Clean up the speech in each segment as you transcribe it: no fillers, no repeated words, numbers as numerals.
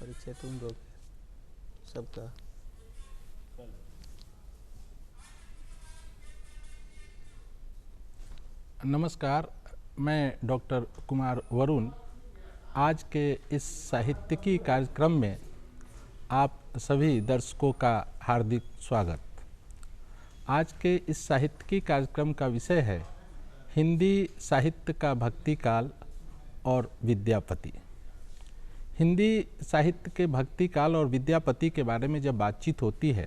परिचय तुम दोगे सबका। नमस्कार, मैं डॉक्टर कुमार वरुण आज के इस साहित्यिकी कार्यक्रम में आप सभी दर्शकों का हार्दिक स्वागत। आज के इस साहित्यिकी कार्यक्रम का विषय है हिंदी साहित्य का भक्ति काल और विद्यापति। हिंदी साहित्य के भक्ति काल और विद्यापति के बारे में जब बातचीत होती है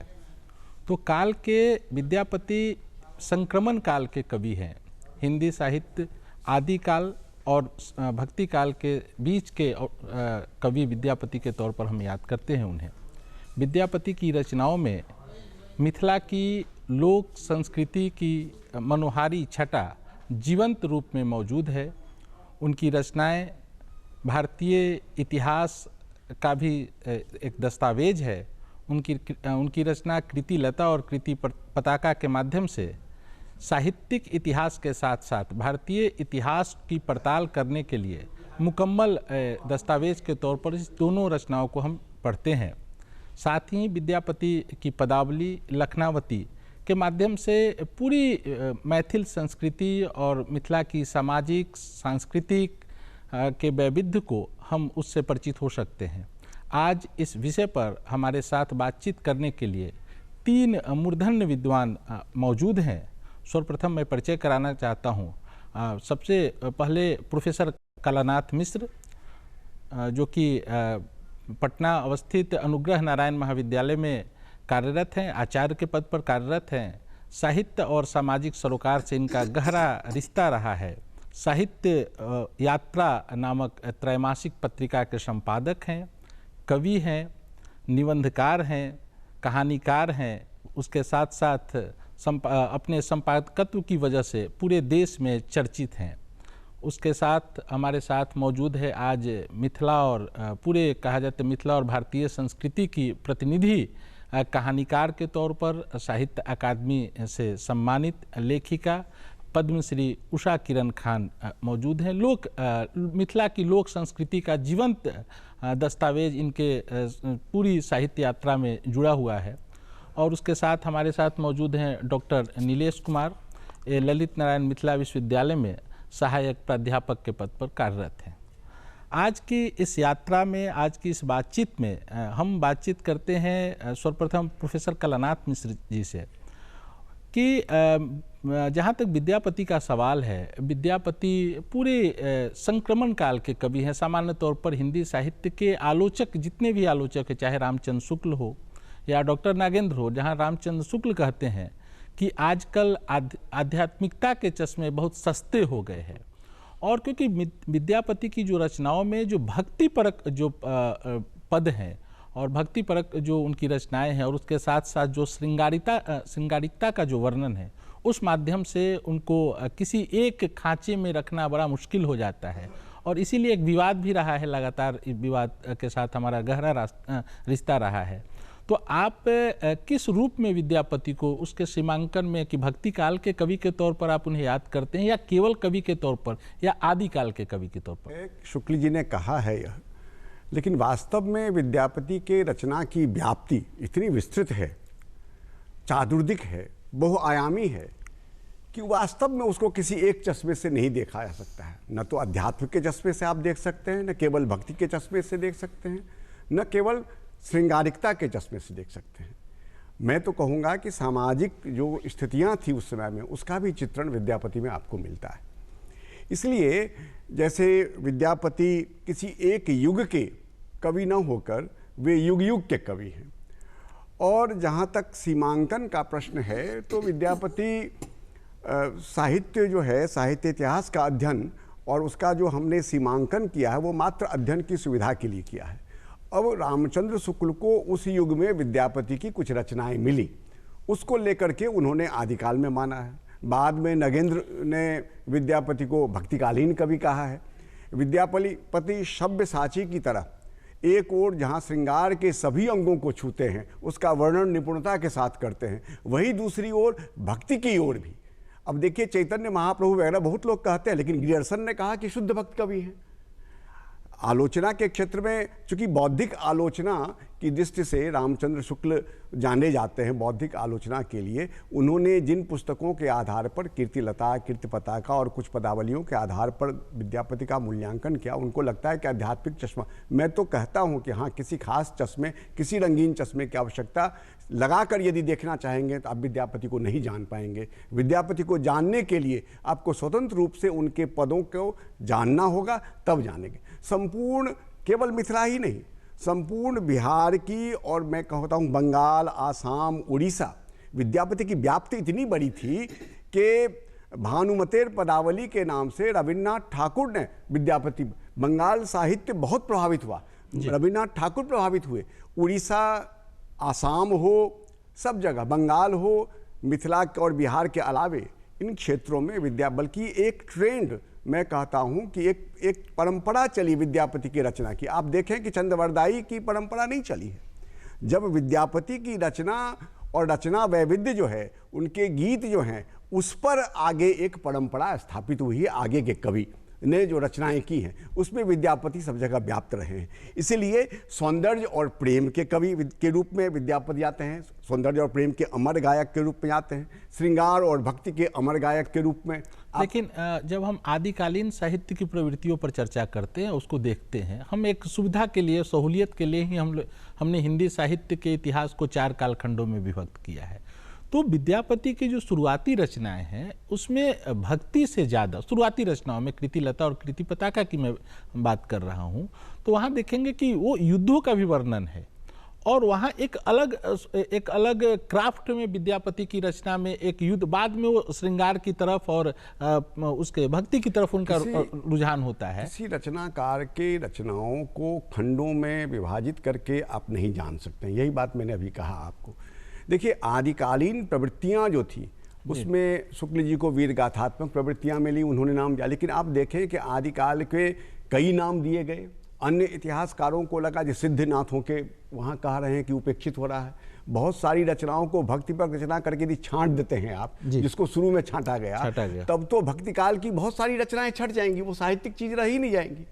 तो काल के विद्यापति संक्रमण काल के कवि हैं। हिंदी साहित्य आदि काल और भक्ति काल के बीच के कवि विद्यापति के तौर पर हम याद करते हैं उन्हें। विद्यापति की रचनाओं में मिथिला की लोक संस्कृति की मनोहारी छटा जीवंत रूप में मौजूद है। उनकी रचनाएं भारतीय इतिहास का भी एक दस्तावेज है। उनकी रचना कृतिलता और कृति पताका के माध्यम से साहित्यिक इतिहास के साथ साथ भारतीय इतिहास की पड़ताल करने के लिए मुकम्मल दस्तावेज के तौर पर इस दोनों रचनाओं को हम पढ़ते हैं। साथ ही विद्यापति की पदावली लखनावती के माध्यम से पूरी मैथिल संस्कृति और मिथिला की सामाजिक सांस्कृतिक के वैविध्य को हम उससे परिचित हो सकते हैं। आज इस विषय पर हमारे साथ बातचीत करने के लिए तीन मूर्धन्य विद्वान मौजूद हैं। सर्वप्रथम मैं परिचय कराना चाहता हूं। सबसे पहले प्रोफेसर कलानाथ मिश्र जो कि पटना अवस्थित अनुग्रह नारायण महाविद्यालय में कार्यरत हैं, आचार्य के पद पर कार्यरत हैं। साहित्य और सामाजिक सरोकार से इनका गहरा रिश्ता रहा है। साहित्य यात्रा नामक त्रैमासिक पत्रिका के संपादक हैं, कवि हैं, निबंधकार हैं, कहानीकार हैं। उसके साथ साथ अपने संपादकत्व की वजह से पूरे देश में चर्चित हैं। उसके साथ हमारे साथ मौजूद है आज मिथिला और पूरे कहा जाता है मिथिला और भारतीय संस्कृति की प्रतिनिधि कहानीकार के तौर पर साहित्य अकादमी से सम्मानित लेखिका पद्मश्री उषा किरण खान मौजूद हैं। मिथिला की लोक संस्कृति का जीवंत दस्तावेज इनके पूरी साहित्य यात्रा में जुड़ा हुआ है। और उसके साथ हमारे साथ मौजूद हैं डॉक्टर नीलेश कुमार, ललित नारायण मिथिला विश्वविद्यालय में सहायक प्राध्यापक के पद पर कार्यरत हैं। आज की इस यात्रा में, आज की इस बातचीत में हम बातचीत करते हैं सर्वप्रथम प्रोफेसर कलानाथ मिश्र जी से कि जहाँ तक विद्यापति का सवाल है, विद्यापति पूरे संक्रमण काल के कवि हैं। सामान्य तौर पर हिंदी साहित्य के आलोचक जितने भी आलोचक हैं, चाहे रामचंद्र शुक्ल हो या डॉक्टर नागेंद्र हो, जहाँ रामचंद्र शुक्ल कहते हैं कि आजकल आध्यात्मिकता के चश्मे बहुत सस्ते हो गए हैं। और क्योंकि विद्यापति की जो रचनाओं में जो भक्तिपरक जो पद हैं और भक्तिपरक जो उनकी रचनाएं हैं और उसके साथ साथ जो श्रृंगारिकता का जो वर्णन है, उस माध्यम से उनको किसी एक खांचे में रखना बड़ा मुश्किल हो जाता है। और इसीलिए एक विवाद भी रहा है, लगातार विवाद के साथ हमारा गहरा रिश्ता रहा है। तो आप किस रूप में विद्यापति को उसके सीमांकन में कि भक्ति काल के कवि के तौर पर आप उन्हें याद करते हैं या केवल कवि के तौर पर या आदिकाल के कवि के तौर पर? शुक्ल जी ने कहा है यह, लेकिन वास्तव में विद्यापति के रचना की व्याप्ति इतनी विस्तृत है, चातुर्दिक है, बहुआयामी है कि वास्तव में उसको किसी एक चश्मे से नहीं देखा जा सकता है। न तो अध्यात्म के चश्मे से आप देख सकते हैं, न केवल भक्ति के चश्मे से देख सकते हैं, न केवल श्रृंगारिकता के चश्मे से देख सकते हैं। मैं तो कहूँगा कि सामाजिक जो स्थितियाँ थी उस समय में, उसका भी चित्रण विद्यापति में आपको मिलता है। इसलिए जैसे विद्यापति किसी एक युग के कवि न होकर वे युग युग के कवि हैं। और जहाँ तक सीमांकन का प्रश्न है तो विद्यापति साहित्य जो है, साहित्य इतिहास का अध्ययन और उसका जो हमने सीमांकन किया है वो मात्र अध्ययन की सुविधा के लिए किया है। अब रामचंद्र शुक्ल को उस युग में विद्यापति की कुछ रचनाएं मिली, उसको लेकर के उन्होंने आदिकाल में माना है। बाद में नगेंद्र ने विद्यापति को भक्तिकालीन कवि कहा है। विद्यापति सव्यसाची की तरह एक ओर जहाँ श्रृंगार के सभी अंगों को छूते हैं, उसका वर्णन निपुणता के साथ करते हैं, वहीं दूसरी ओर भक्ति की ओर भी। अब देखिए, चैतन्य महाप्रभु वगैरह बहुत लोग कहते हैं, लेकिन ग्रियर्सन ने कहा कि शुद्ध भक्त कवि हैं। आलोचना के क्षेत्र में, चूंकि बौद्धिक आलोचना की दृष्टि से रामचंद्र शुक्ल जाने जाते हैं बौद्धिक आलोचना के लिए, उन्होंने जिन पुस्तकों के आधार पर कीर्तिलता, कीर्ति पताका और कुछ पदावलियों के आधार पर विद्यापति का मूल्यांकन किया, उनको लगता है कि आध्यात्मिक चश्मा, मैं तो कहता हूं कि हाँ, किसी खास चश्मे, किसी रंगीन चश्मे की आवश्यकता लगाकर यदि देखना चाहेंगे तो आप विद्यापति को नहीं जान पाएंगे। विद्यापति को जानने के लिए आपको स्वतंत्र रूप से उनके पदों को जानना होगा, तब जानेंगे। संपूर्ण, केवल मिथिला ही नहीं, संपूर्ण बिहार की और मैं कहता हूँ बंगाल, आसाम, उड़ीसा, विद्यापति की व्याप्ति इतनी बड़ी थी कि भानुमतेर पदावली के नाम से रविन्द्रनाथ ठाकुर ने विद्यापति, बंगाल साहित्य बहुत प्रभावित हुआ, रविन्द्रनाथ ठाकुर प्रभावित हुए। उड़ीसा, आसाम हो, सब जगह, बंगाल हो, मिथिला और बिहार के अलावे इन क्षेत्रों में बल्कि एक ट्रेंड, मैं कहता हूं कि एक परंपरा चली विद्यापति की रचना की। आप देखें कि चंद्रवरदाई की परंपरा नहीं चली है। जब विद्यापति की रचना और रचना वैविध्य जो है, उनके गीत जो हैं, उस पर आगे एक परंपरा स्थापित हुई है। आगे के कवि ने जो रचनाएं की हैं उसमें विद्यापति सब जगह व्याप्त रहे हैं। इसीलिए सौंदर्य और प्रेम के कवि के रूप में विद्यापति आते हैं, सौंदर्य और प्रेम के अमर गायक के रूप में आते हैं, श्रृंगार और भक्ति के अमर गायक के रूप में। लेकिन जब हम आदिकालीन साहित्य की प्रवृत्तियों पर चर्चा करते हैं, उसको देखते हैं, हम एक सुविधा के लिए, सहूलियत के लिए ही हमने हिंदी साहित्य के इतिहास को 4 कालखंडों में विभक्त किया है। तो विद्यापति की जो शुरुआती रचनाएं हैं उसमें भक्ति से ज़्यादा, शुरुआती रचनाओं में कृतिलता और कृति पताका की मैं बात कर रहा हूं, तो वहां देखेंगे कि वो युद्धों का भी वर्णन है और वहां एक अलग क्राफ्ट में विद्यापति की रचना में एक युद्ध, बाद में वो श्रृंगार की तरफ और उसके भक्ति की तरफ उनका रुझान होता है। किसी रचनाकार के रचनाओं को खंडों में विभाजित करके आप नहीं जान सकते, यही बात मैंने अभी कहा आपको। देखिए, आदिकालीन प्रवृत्तियां जो थी उसमें शुक्ल जी को वीर गाथात्मक प्रवृत्तियां मिली, उन्होंने नाम दिया। लेकिन आप देखें कि आदिकाल के कई नाम दिए गए, अन्य इतिहासकारों को लगा जो सिद्धनाथों के वहाँ कह रहे हैं कि उपेक्षित हो रहा है। बहुत सारी रचनाओं को भक्ति पर रचना करके यदि छांट देते हैं आप, जिसको शुरू में छांटा गया, तब तो भक्ति काल की बहुत सारी रचनाएं छट जाएंगी, वो साहित्यिक चीज रह ही नहीं जाएंगी।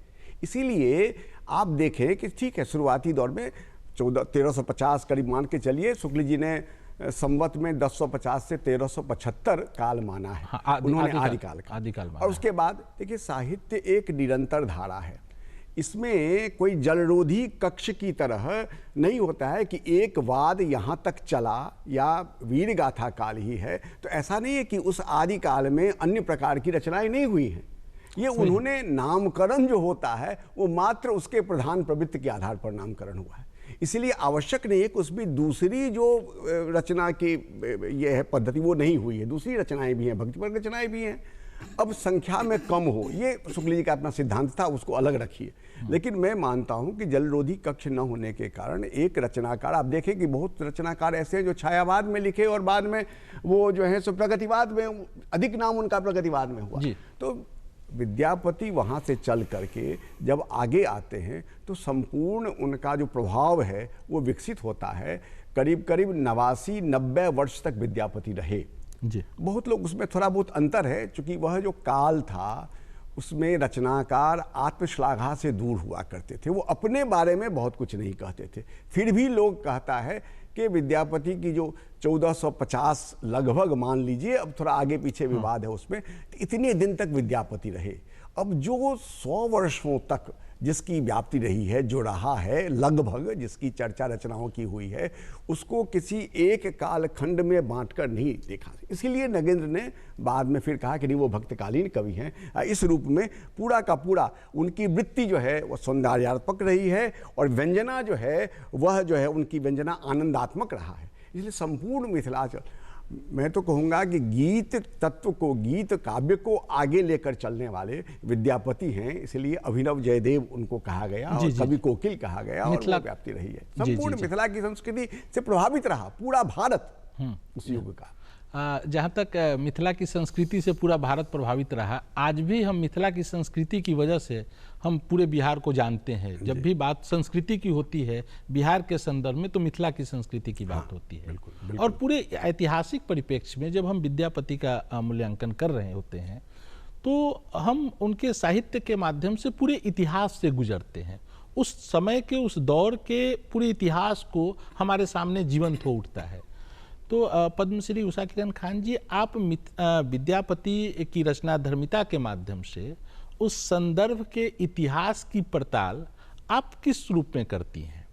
इसीलिए आप देखें कि ठीक है, शुरुआती दौर में 1350 करीब मान के चलिए, शुक्ल जी ने संवत में 1050 से 1375 काल माना है। हाँ, उन्होंने आदिकाल का। और उसके बाद देखिए, साहित्य एक निरंतर धारा है, इसमें कोई जलरोधी कक्ष की तरह नहीं होता है कि एक वाद यहाँ तक चला या वीर गाथा काल ही है, तो ऐसा नहीं है कि उस आदि काल में अन्य प्रकार की रचनाएं नहीं हुई हैं। ये उन्होंने नामकरण जो होता है वो मात्र उसके प्रधान प्रवृत्ति के आधार पर नामकरण हुआ है। इसलिए आवश्यक नहीं है कि उसमें दूसरी जो रचना की ये है पद्धति वो नहीं हुई है, दूसरी रचनाएं भी हैं, भक्तिपर रचनाएं भी हैं, अब संख्या में कम हो, ये शुक्ल जी का अपना सिद्धांत था, उसको अलग रखिए। लेकिन मैं मानता हूं कि जलरोधी कक्ष न होने के कारण एक रचनाकार, आप देखें कि बहुत रचनाकार ऐसे हैं जो छायावाद में लिखे और बाद में वो जो है सो प्रगतिवाद में, अधिक नाम उनका प्रगतिवाद में हुआ। तो विद्यापति वहाँ से चल करके जब आगे आते हैं तो संपूर्ण उनका जो प्रभाव है वो विकसित होता है। करीब करीब 89-90 वर्ष तक विद्यापति रहे जी। बहुत लोग उसमें थोड़ा बहुत अंतर है, चूंकि वह जो काल था उसमें रचनाकार आत्मश्लाघा से दूर हुआ करते थे, वो अपने बारे में बहुत कुछ नहीं कहते थे। फिर भी लोग कहता है कि विद्यापति की जो 1450 लगभग मान लीजिए, अब थोड़ा आगे पीछे विवाद है उसमें, इतने दिन तक विद्यापति रहे। अब जो 100 वर्षों तक जिसकी व्याप्ति रही है, जो रहा है लगभग, जिसकी चर्चा रचनाओं की हुई है, उसको किसी एक कालखंड में बांटकर नहीं देखा। इसीलिए नगेंद्र ने बाद में फिर कहा कि नहीं, वो भक्तकालीन कवि हैं। इस रूप में पूरा का पूरा उनकी वृत्ति जो है वह सौंदर्यात्मक रही है और व्यंजना जो है वह जो है उनकी व्यंजना आनंदात्मक रहा है। इसलिए संपूर्ण मिथिलांचल, मैं तो कहूँगा कि गीत तत्व को, गीत काव्य को आगे लेकर चलने वाले विद्यापति हैं। इसलिए अभिनव जयदेव उनको कहा गया और कवि कोकिल कहा गया और वो व्याप्ति रही है। संपूर्ण मिथिला की संस्कृति से प्रभावित रहा पूरा भारत उस युग का। जहाँ तक मिथिला की संस्कृति से पूरा भारत प्रभावित रहा, आज भी हम मिथिला की संस्कृति की वजह से हम पूरे बिहार को जानते हैं। जब भी बात संस्कृति की होती है बिहार के संदर्भ में, तो मिथिला की संस्कृति की बात होती है। बिल्कुल, बिल्कुल। और पूरे ऐतिहासिक परिप्रेक्ष्य में जब हम विद्यापति का मूल्यांकन कर रहे होते हैं तो हम उनके साहित्य के माध्यम से पूरे इतिहास से गुजरते हैं, उस समय के उस दौर के पूरे इतिहास को हमारे सामने जीवंत हो उठता है। तो पद्मश्री उषा किरण खान जी, आप विद्यापति की रचना धर्मिता के माध्यम से उस संदर्भ के इतिहास की पड़ताल आप किस रूप में करती हैं?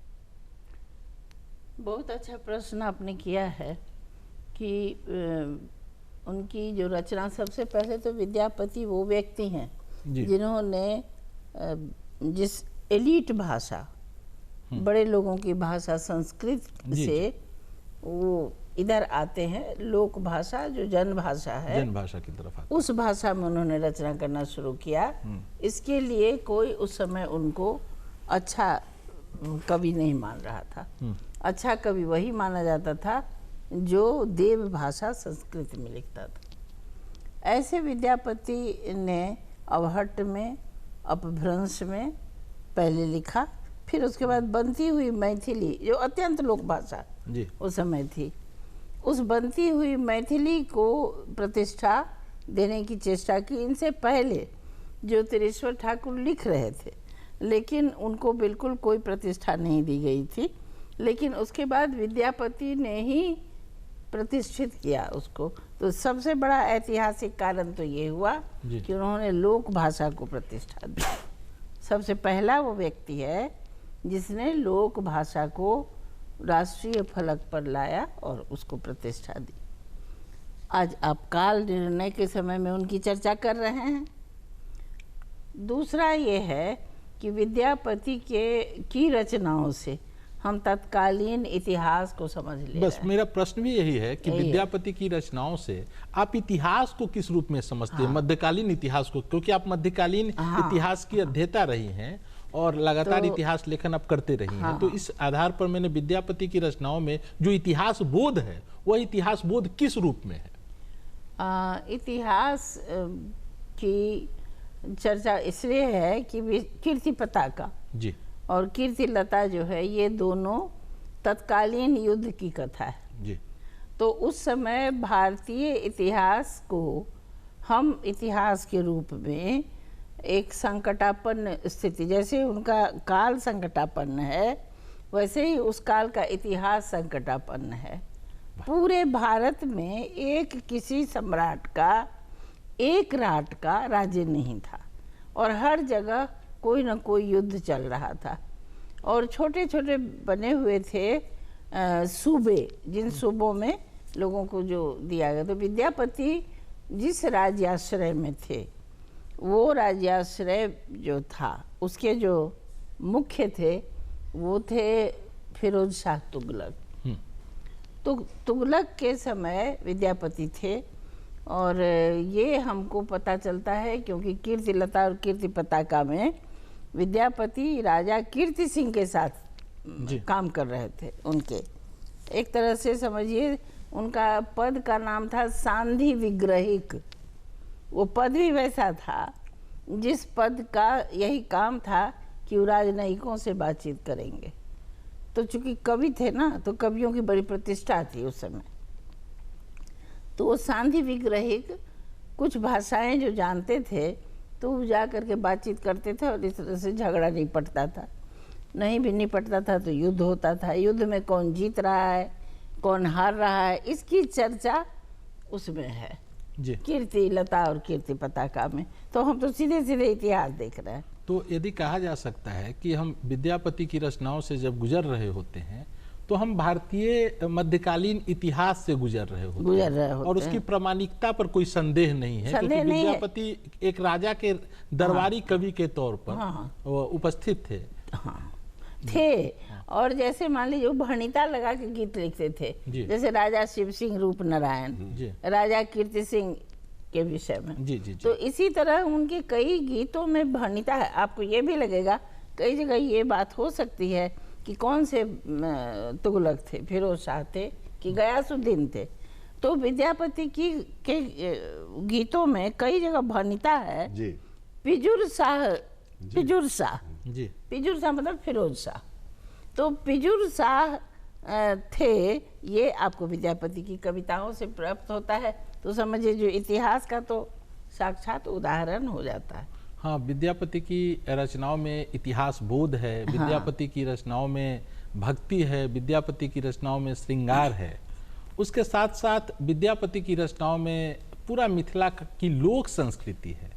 बहुत अच्छा प्रश्न आपने किया है कि उनकी जो रचना, सबसे पहले तो विद्यापति वो व्यक्ति हैं जिन्होंने जिस एलीट भाषा, बड़े लोगों की भाषा संस्कृत से वो इधर आते हैं, लोक भाषा जो जन भाषा है, जन भाषा की तरफ आते, उस भाषा में उन्होंने रचना करना शुरू किया। इसके लिए कोई उस समय उनको अच्छा कवि नहीं मान रहा था। अच्छा कवि वही माना जाता था जो देव भाषा संस्कृत में लिखता था। ऐसे विद्यापति ने अवहट्ट में, अपभ्रंश में पहले लिखा, फिर उसके बाद बनती हुई मैथिली जो अत्यंत लोक भाषा उस समय थी, उस बनती हुई मैथिली को प्रतिष्ठा देने की चेष्टा की। इनसे पहले ज्योतिरेश्वर ठाकुर लिख रहे थे, लेकिन उनको बिल्कुल कोई प्रतिष्ठा नहीं दी गई थी। लेकिन उसके बाद विद्यापति ने ही प्रतिष्ठित किया उसको। तो सबसे बड़ा ऐतिहासिक कारण तो ये हुआ कि उन्होंने लोक भाषा को प्रतिष्ठा दी। सबसे पहला वो व्यक्ति है जिसने लोक भाषा को राष्ट्रीय फलक पर लाया और उसको प्रतिष्ठा दी। आज आप काल निर्णय के समय में उनकी चर्चा कर रहे हैं। दूसरा ये है कि विद्यापति की रचनाओं से हम तत्कालीन इतिहास को समझ ले। बस मेरा प्रश्न भी यही है कि विद्यापति की रचनाओं से आप इतिहास को किस रूप में समझते हैं, मध्यकालीन इतिहास को, क्योंकि आप मध्यकालीन इतिहास की अध्येता रही हैं और लगातार इतिहास लेखन आप करते रही हैं। तो इस आधार पर मैंने विद्यापति की रचनाओं में जो इतिहास बोध है, वह इतिहास बोध किस रूप में है? इतिहास की चर्चा इसलिए है कि कीर्ति पताका जी और कीर्ति लता जो है, ये दोनों तत्कालीन युद्ध की कथा है जी। तो उस समय भारतीय इतिहास को हम इतिहास के रूप में एक संकटापन्न स्थिति, जैसे उनका काल संकटापन्न है, वैसे ही उस काल का इतिहास संकटापन्न है। पूरे भारत में एक किसी सम्राट का, एक राट का राज्य नहीं था और हर जगह कोई न कोई युद्ध चल रहा था और छोटे छोटे बने हुए थे सूबे, जिन सूबों में लोगों को जो दिया गया। तो विद्यापति जिस राज्याश्रय में थे, वो राज्याश्रय जो था उसके जो मुख्य थे वो थे फिरोज शाह तुगलक। तो तुगलक के समय विद्यापति थे और ये हमको पता चलता है क्योंकि कीर्ति लता और कीर्ति पताका में विद्यापति राजा कीर्ति सिंह के साथ काम कर रहे थे। उनके एक तरह से समझिए उनका पद का नाम था सांधी विग्रहिक। वो पद भी वैसा था जिस पद का यही काम था कि वो राजनयिकों से बातचीत करेंगे। तो चूंकि कवि थे ना, तो कवियों की बड़ी प्रतिष्ठा थी उस समय। तो वो सांधी विग्रहिक कुछ भाषाएं जो जानते थे तो वो जा करके बातचीत करते थे और इस तरह से झगड़ा निपटता था। नहीं भी निपटता था तो युद्ध होता था। युद्ध में कौन जीत रहा है, कौन हार रहा है, इसकी चर्चा उसमें है कीर्ति लता और कीर्ति पताका में। तो हम तो सीधे सीधे इतिहास देख रहे हैं। तो यदि कहा जा सकता है कि हम विद्यापति की रचनाओं से जब गुजर रहे होते हैं तो हम भारतीय मध्यकालीन इतिहास से गुजर रहे होते हैं और उसकी प्रामाणिकता पर कोई संदेह नहीं है, क्योंकि विद्यापति एक राजा के दरबारी कवि के तौर पर उपस्थित थे। और जैसे मान लीजिए भणिता लगा के गीत लिखते थे, जैसे राजा शिव सिंह रूप नारायण, राजा कीर्ति सिंह के विषय में। तो इसी तरह उनके कई गीतों में भणिता है। आपको ये भी लगेगा कई जगह ये बात हो सकती है कि कौन से तुगलक थे, फिरोज शाह थे कि गयासुद्दीन थे। तो विद्यापति की के गीतों में कई जगह भणिता है। पिजुर शाह, पिजुर शाह, पिजुर शाह मतलब फिरोज शाह। तो पिजुर शाह थे, ये आपको विद्यापति की कविताओं से प्राप्त होता है। तो समझिए जो इतिहास का तो साक्षात उदाहरण हो जाता है। हाँ, विद्यापति की रचनाओं में इतिहास बोध है, विद्यापति की रचनाओं में भक्ति है, विद्यापति की रचनाओं में श्रृंगार है। उसके साथ साथ विद्यापति की रचनाओं में पूरा मिथिला की लोक संस्कृति है।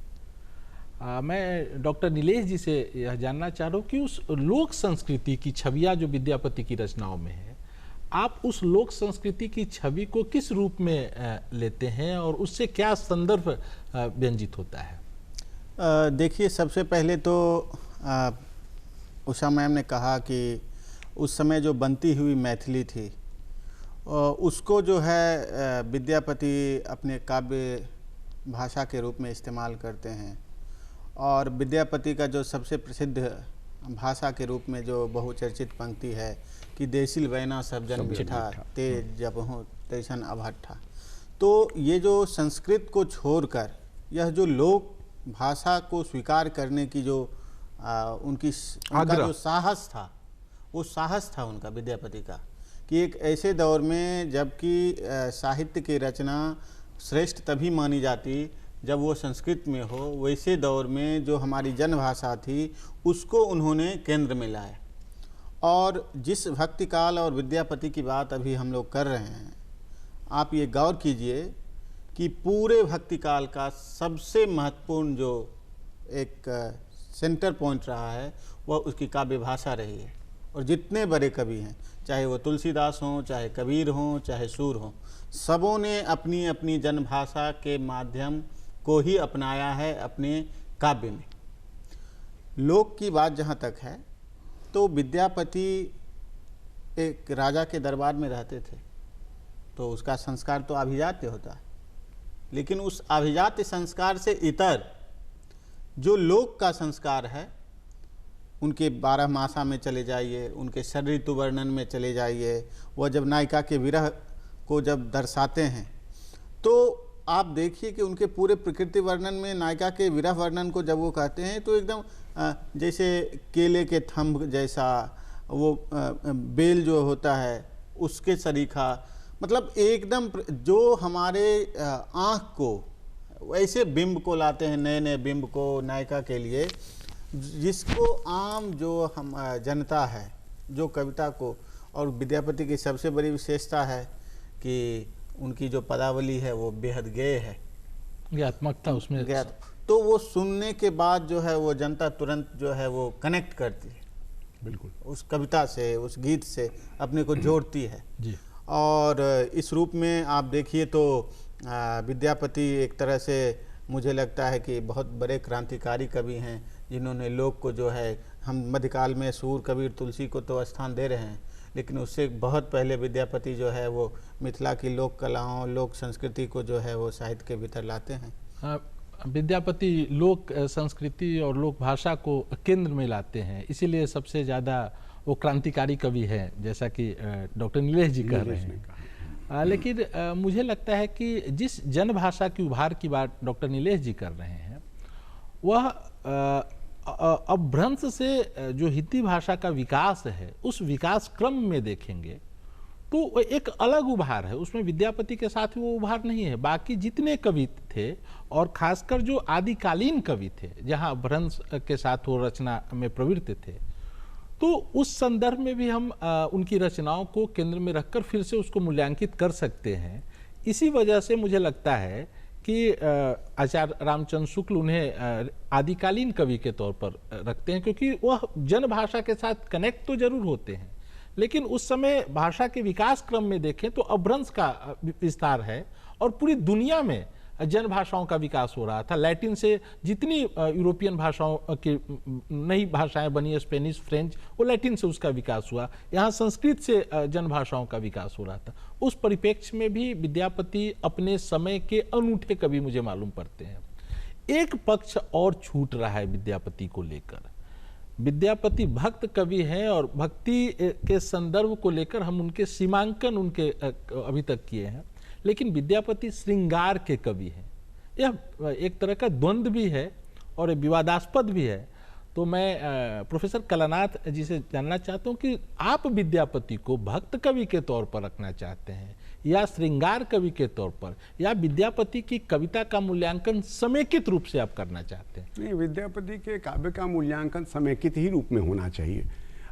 मैं डॉक्टर नीलेश जी से यह जानना चाह रहा हूँ कि उस लोक संस्कृति की छवियाँ जो विद्यापति की रचनाओं में है, आप उस लोक संस्कृति की छवि को किस रूप में लेते हैं और उससे क्या संदर्भ व्यंजित होता है? देखिए, सबसे पहले तो उषा मैम ने कहा कि उस समय जो बनती हुई मैथिली थी उसको जो है विद्यापति अपने काव्य भाषा के रूप में इस्तेमाल करते हैं। और विद्यापति का जो सबसे प्रसिद्ध भाषा के रूप में जो बहुचर्चित पंक्ति है कि देसिल वैना सब जन मीठा तेज जब हो तैसन अभट्ठा, तो ये जो संस्कृत को छोड़कर यह जो लोक भाषा को स्वीकार करने की जो उनका जो साहस था, वो साहस था उनका विद्यापति का कि एक ऐसे दौर में जबकि साहित्य की रचना श्रेष्ठ तभी मानी जाती जब वो संस्कृत में हो, वैसे दौर में जो हमारी जनभाषा थी उसको उन्होंने केंद्र में लाया। और जिस भक्ति काल और विद्यापति की बात अभी हम लोग कर रहे हैं, आप ये गौर कीजिए कि पूरे भक्ति काल का सबसे महत्वपूर्ण जो एक सेंटर पॉइंट रहा है वह उसकी काव्य भाषा रही है। और जितने बड़े कवि हैं, चाहे वो तुलसीदास हों, चाहे कबीर हों, चाहे सूर हों, सबों ने अपनी अपनी जनभाषा के माध्यम को ही अपनाया है अपने काव्य में। लोक की बात जहाँ तक है तो विद्यापति एक राजा के दरबार में रहते थे, तो उसका संस्कार तो अभिजात्य होता है, लेकिन उस अभिजात्य संस्कार से इतर जो लोक का संस्कार है, उनके 12 मासा में चले जाइए, उनके षड्ऋतु वर्णन में चले जाइए, वह जब नायिका के विरह को जब दर्शाते हैं तो आप देखिए कि उनके पूरे प्रकृति वर्णन में नायिका के विरह वर्णन को जब वो कहते हैं तो एकदम जैसे केले के थंभ जैसा, वो बेल जो होता है उसके सरीखा, मतलब एकदम जो हमारे आँख को ऐसे बिंब को लाते हैं, नए नए बिंब को नायिका के लिए, जिसको आम जो हम जनता है जो कविता को, और विद्यापति की सबसे बड़ी विशेषता है कि उनकी जो पदावली है वो बेहद गेय है, ज्ञात्मकता उसमें, तो वो सुनने के बाद जो है वो जनता तुरंत जो है वो कनेक्ट करती है, बिल्कुल उस कविता से, उस गीत से अपने को जोड़ती है जी। और इस रूप में आप देखिए तो विद्यापति एक तरह से मुझे लगता है कि बहुत बड़े क्रांतिकारी कवि हैं, जिन्होंने लोक को जो है, हम मध्यकाल में सूर कबीर तुलसी को तो स्थान दे रहे हैं, लेकिन उससे बहुत पहले विद्यापति जो है वो मिथिला की लोक कलाओं, लोक संस्कृति को जो है वो साहित्य के भीतर लाते हैं। विद्यापति लोक संस्कृति और लोक भाषा को केंद्र में लाते हैं, इसीलिए सबसे ज़्यादा वो क्रांतिकारी कवि है, जैसा कि डॉक्टर नीलेश जी कह रहे हैं। लेकिन मुझे लगता है कि जिस जनभाषा की उभार की बात डॉक्टर नीलेश जी कर रहे हैं, वह अपभ्रंश से जो हिंदी भाषा का विकास है, उस विकास क्रम में देखेंगे तो एक अलग उभार है, उसमें विद्यापति के साथ वो उभार नहीं है। बाकी जितने कवि थे और खासकर जो आदिकालीन कवि थे, जहाँ अपभ्रंश के साथ वो रचना में प्रवृत्त थे, तो उस संदर्भ में भी हम उनकी रचनाओं को केंद्र में रखकर फिर से उसको मूल्यांकित कर सकते हैं। इसी वजह से मुझे लगता है कि आचार्य रामचंद्र शुक्ल उन्हें आदिकालीन कवि के तौर पर रखते हैं, क्योंकि वह जनभाषा के साथ कनेक्ट तो जरूर होते हैं, लेकिन उस समय भाषा के विकास क्रम में देखें तो अपभ्रंश का विस्तार है और पूरी दुनिया में जन भाषाओं का विकास हो रहा था। लैटिन से जितनी यूरोपियन भाषाओं की नई भाषाएं बनी, स्पेनिश, फ्रेंच, वो लैटिन से उसका विकास हुआ। यहाँ संस्कृत से जन भाषाओं का विकास हो रहा था। उस परिप्रेक्ष्य में भी विद्यापति अपने समय के अनूठे कवि मुझे मालूम पड़ते हैं। एक पक्ष और छूट रहा है विद्यापति को लेकर। विद्यापति भक्त कवि हैं और भक्ति के संदर्भ को लेकर हम उनके सीमांकन उनके अभी तक किए हैं, लेकिन विद्यापति श्रृंगार के कवि हैं। यह एक तरह का द्वंद्व भी है और विवादास्पद भी है। तो मैं प्रोफेसर कलानाथ जी से जानना चाहता हूँ कि आप विद्यापति को भक्त कवि के तौर पर रखना चाहते हैं या श्रृंगार कवि के तौर पर, या विद्यापति की कविता का मूल्यांकन समेकित रूप से आप करना चाहते हैं? नहीं, विद्यापति के काव्य का मूल्यांकन समेकित ही रूप में होना चाहिए।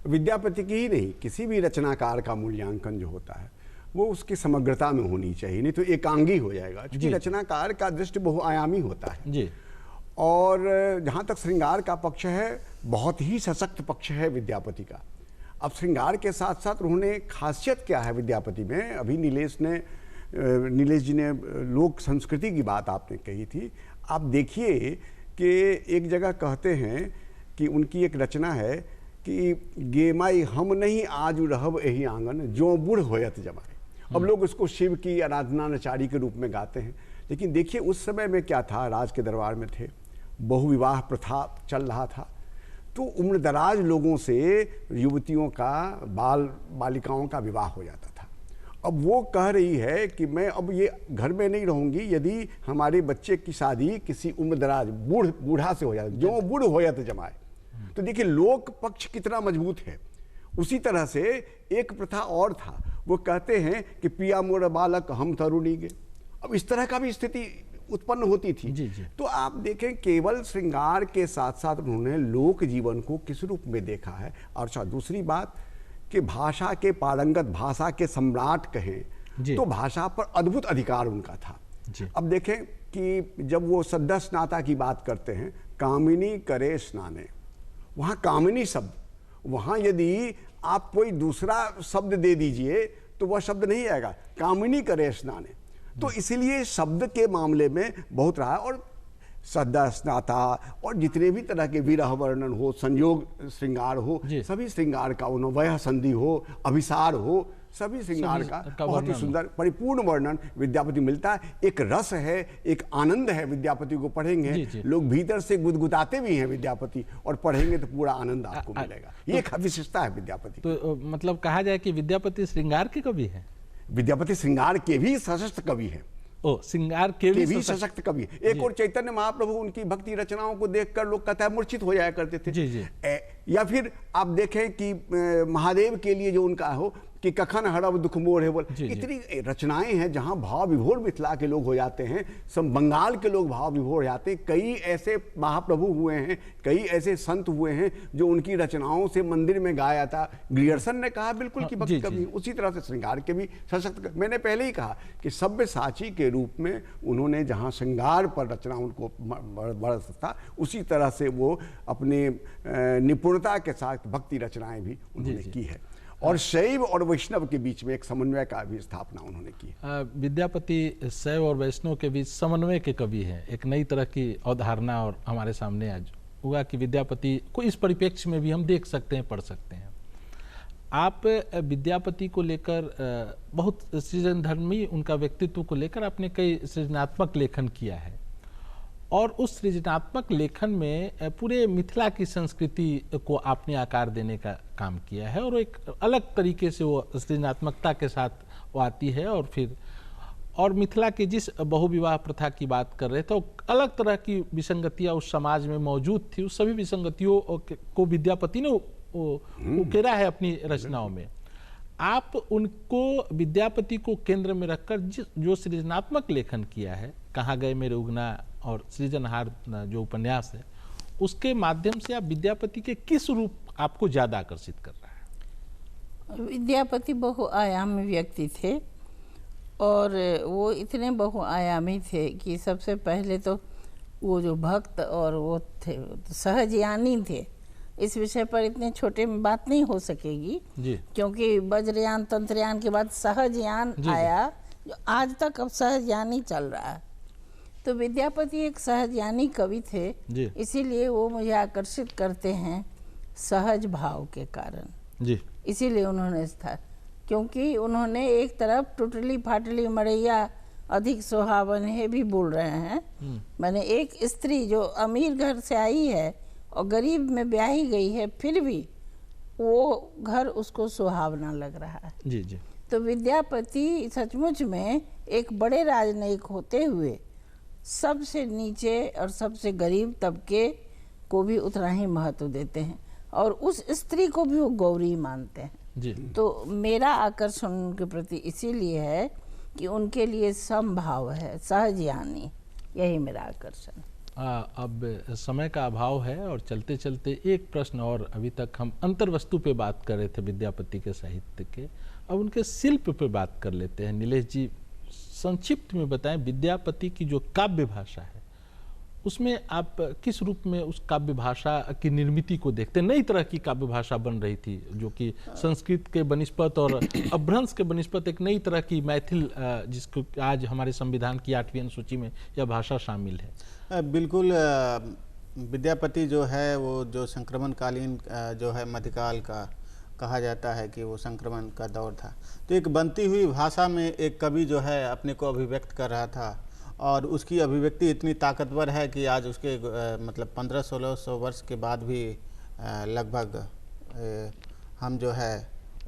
विद्यापति की ही नहीं, किसी भी रचनाकार का मूल्यांकन जो होता है वो उसकी समग्रता में होनी चाहिए, नहीं तो एकांगी हो जाएगा, क्योंकि रचनाकार का दृष्टि बहुआयामी होता है जी। और जहाँ तक श्रृंगार का पक्ष है, बहुत ही सशक्त पक्ष है विद्यापति का। अब श्रृंगार के साथ साथ उन्होंने खासियत क्या है विद्यापति में, अभी नीलेश जी ने लोक संस्कृति की बात आपने कही थी। आप देखिए कि एक जगह कहते हैं कि उनकी एक रचना है कि गेमाई हम नहीं आज रहब यही आंगन जो बूढ़ होयत जमाए। अब लोग उसको शिव की आराधना नचारी के रूप में गाते हैं, लेकिन देखिए उस समय में क्या था, राज के दरबार में थे, बहुविवाह प्रथा चल रहा था, तो उम्रदराज लोगों से युवतियों का बालिकाओं का विवाह हो जाता था। अब वो कह रही है कि मैं अब ये घर में नहीं रहूंगी यदि हमारे बच्चे की शादी किसी उम्रदराज बूढ़ा से हो जाए, जो बूढ़ होया तो जमाए। तो देखिए लोक पक्ष कितना मजबूत है। उसी तरह से एक प्रथा और था, वो कहते हैं कि पिया मोर बालक हम तरुणी गे। अब इस तरह का भी स्थिति उत्पन्न होती थी। जी जी। तो आप देखें केवल श्रृंगार के साथ साथ उन्होंने लोक जीवन को किस रूप में देखा है। और दूसरी बात कि भाषा के पारंगत, भाषा के सम्राट कहें तो भाषा पर अद्भुत अधिकार उनका था। अब देखें कि जब वो सद्य स्नाता की बात करते हैं, कामिनी करे स्नाने, वहाँ कामिनी शब्द, वहाँ यदि आप कोई दूसरा शब्द दे दीजिए तो वह शब्द नहीं आएगा, कामिनी करे स्नाने। तो इसीलिए शब्द के मामले में बहुत रहा। और सद्य स्नाता और जितने भी तरह के विरह वर्णन हो, संयोग श्रृंगार हो, सभी श्रृंगार का वह संधि हो, अभिसार हो, सभी श्रृंगार का बहुत ही सुंदर परिपूर्ण वर्णन विद्यापति मिलता है। एक रस है, एक आनंद है। विद्यापति को पढ़ेंगे लोग भीतर से गुदगुदाते भी हैं विद्यापति, और पढ़ेंगे तो पूरा आनंद आपको मिलेगा। ये एक विशेषता है विद्यापति। तो मतलब कहा जाए कि विद्यापति श्रृंगार के कवि है? विद्यापति श्रृंगार के भी सशक्त कवि है। श्रृंगार के भी सशक्त कवि। एक और चैतन्य महाप्रभु, उनकी भक्ति रचनाओं को देखकर लोग कहता है मूर्छित हो जाया करते थे। जी जी। या फिर आप देखें कि महादेव के लिए जो उनका हो कि कखन हरब दुख मोर है, बोल इतनी रचनाएं हैं जहां भाव विभोर मिथिला के लोग हो जाते हैं, सब बंगाल के लोग भाव विभोर हो जाते हैं। कई ऐसे महाप्रभु हुए हैं, कई ऐसे संत हुए हैं जो उनकी रचनाओं से मंदिर में गाया था। ग्रियर्सन ने कहा बिल्कुल कि भक्ति कवि। उसी तरह से श्रृंगार के भी सशक्त। मैंने पहले ही कहा कि सव्यसाची के रूप में उन्होंने जहां श्रृंगार पर रचना उनको बरस था, उसी तरह से वो अपने निपुणता के साथ भक्ति रचनाएं भी उन्होंने की है। और शैव और वैष्णव के बीच में एक समन्वय का भी स्थापना उन्होंने की। विद्यापति शैव और वैष्णव के बीच समन्वय के कवि हैं। एक नई तरह की अवधारणा और हमारे सामने आज हुआ कि विद्यापति को इस परिप्रेक्ष्य में भी हम देख सकते हैं, पढ़ सकते हैं। आप विद्यापति को लेकर बहुत सृजनधर्मी उनका व्यक्तित्व को लेकर आपने कई सृजनात्मक लेखन किया है, और उस सृजनात्मक लेखन में पूरे मिथिला की संस्कृति को आपने आकार देने का काम किया है, और एक अलग तरीके से वो सृजनात्मकता के साथ वो आती है। और मिथिला की जिस बहुविवाह प्रथा की बात कर रहे थे, तो अलग तरह की विसंगतियाँ उस समाज में मौजूद थी। उस सभी विसंगतियों को विद्यापति ने उकेरा है अपनी रचनाओं में। आप उनको, विद्यापति को केंद्र में रखकर जो सृजनात्मक लेखन किया है, कहाँ गए मेरे उगना और सृजनहार जो उपन्यास है, उसके माध्यम से आप विद्यापति के किस रूप आपको ज्यादा आकर्षित कर रहा है? विद्यापति बहुआयामी व्यक्ति थे, और वो इतने बहुआयामी थे कि सबसे पहले तो वो जो भक्त और वो थे सहजयानी थे। इस विषय पर इतने छोटे में बात नहीं हो सकेगी जी, क्योंकि वज्रयान तंत्रयान के बाद सहजयान आया, जो आज तक अब सहजयानी चल रहा है। तो विद्यापति एक सहजयानी कवि थे, इसीलिए वो मुझे आकर्षित करते हैं सहज भाव के कारण जी। इसीलिए उन्होंने था, क्योंकि उन्होंने एक तरफ टुटली फाटली मड़ैया अधिक सुहावन है भी बोल रहे हैं। मैंने एक स्त्री जो अमीर घर से आई है और गरीब में ब्याही गई है, फिर भी वो घर उसको सुहावना लग रहा है जी जी। तो विद्यापति सचमुच में एक बड़े राजनयिक होते हुए सबसे नीचे और सबसे गरीब तबके को भी उतना ही महत्व देते हैं और उस स्त्री को भी वो गौरी मानते हैं। जी। तो मेरा आकर्षण उनके प्रति इसीलिए है कि उनके लिए समभाव है, सहज यानी, यही मेरा आकर्षण है। अब समय का अभाव है और चलते चलते एक प्रश्न और, अभी तक हम अंतर्वस्तु पे बात कर रहे थे विद्यापति के साहित्य के, अब उनके शिल्प पे बात कर लेते हैं। नीलेश जी, संक्षिप्त में बताएं, विद्यापति की जो काव्य भाषा है उसमें आप किस रूप में उस काव्य भाषा की निर्मिति को देखते हैं? नई तरह की काव्य भाषा बन रही थी जो कि संस्कृत के बनिस्पत और अपभ्रंश के बनिस्पत एक नई तरह की मैथिल, जिसको आज हमारे संविधान की 8वीं अनुसूची में यह भाषा शामिल है। बिल्कुल। विद्यापति जो है वो जो संक्रमणकालीन जो है मध्यकाल का कहा जाता है कि वो संक्रमण का दौर था, तो एक बनती हुई भाषा में एक कवि जो है अपने को अभिव्यक्त कर रहा था और उसकी अभिव्यक्ति इतनी ताकतवर है कि आज उसके मतलब 1500-1600 वर्ष के बाद भी लगभग हम जो है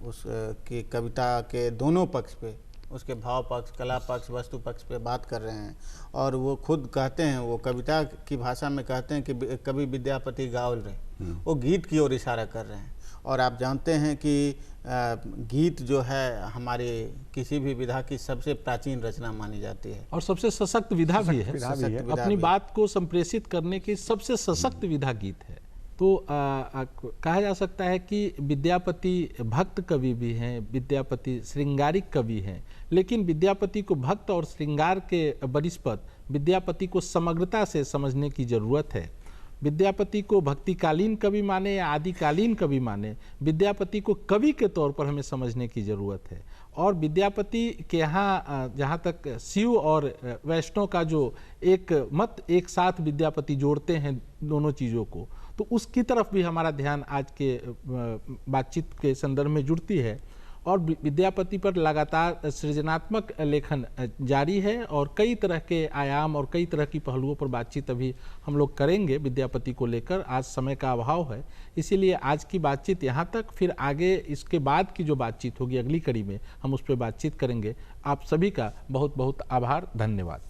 उस की कविता के दोनों पक्ष पे, उसके भाव पक्ष, कला पक्ष, वस्तु पक्ष पे बात कर रहे हैं। और वो खुद कहते हैं, वो कविता की भाषा में कहते हैं कि कवि विद्यापति गावल रहे, वो गीत की ओर इशारा कर रहे हैं। और आप जानते हैं कि गीत जो है हमारे किसी भी विधा की सबसे प्राचीन रचना मानी जाती है और सबसे सशक्त विधा भी है। अपनी बात को संप्रेषित करने की सबसे सशक्त विधा गीत है। तो कहा जा सकता है कि विद्यापति भक्त कवि भी हैं, विद्यापति श्रृंगारिक कवि हैं, लेकिन विद्यापति को भक्त और श्रृंगार के बनिस्पत विद्यापति को समग्रता से समझने की जरूरत है। विद्यापति को भक्तिकालीन कवि माने या आदिकालीन कवि माने, विद्यापति को कवि के तौर पर हमें समझने की जरूरत है। और विद्यापति के यहाँ जहाँ तक शिव और वैष्णव का जो एक मत एक साथ विद्यापति जोड़ते हैं दोनों चीज़ों को, तो उसकी तरफ भी हमारा ध्यान आज के बातचीत के संदर्भ में जुड़ती है। और विद्यापति पर लगातार सृजनात्मक लेखन जारी है और कई तरह के आयाम और कई तरह की पहलुओं पर बातचीत अभी हम लोग करेंगे विद्यापति को लेकर। आज समय का अभाव है, इसीलिए आज की बातचीत यहाँ तक, फिर आगे इसके बाद की जो बातचीत होगी अगली कड़ी में हम उस पर बातचीत करेंगे। आप सभी का बहुत बहुत आभार, धन्यवाद।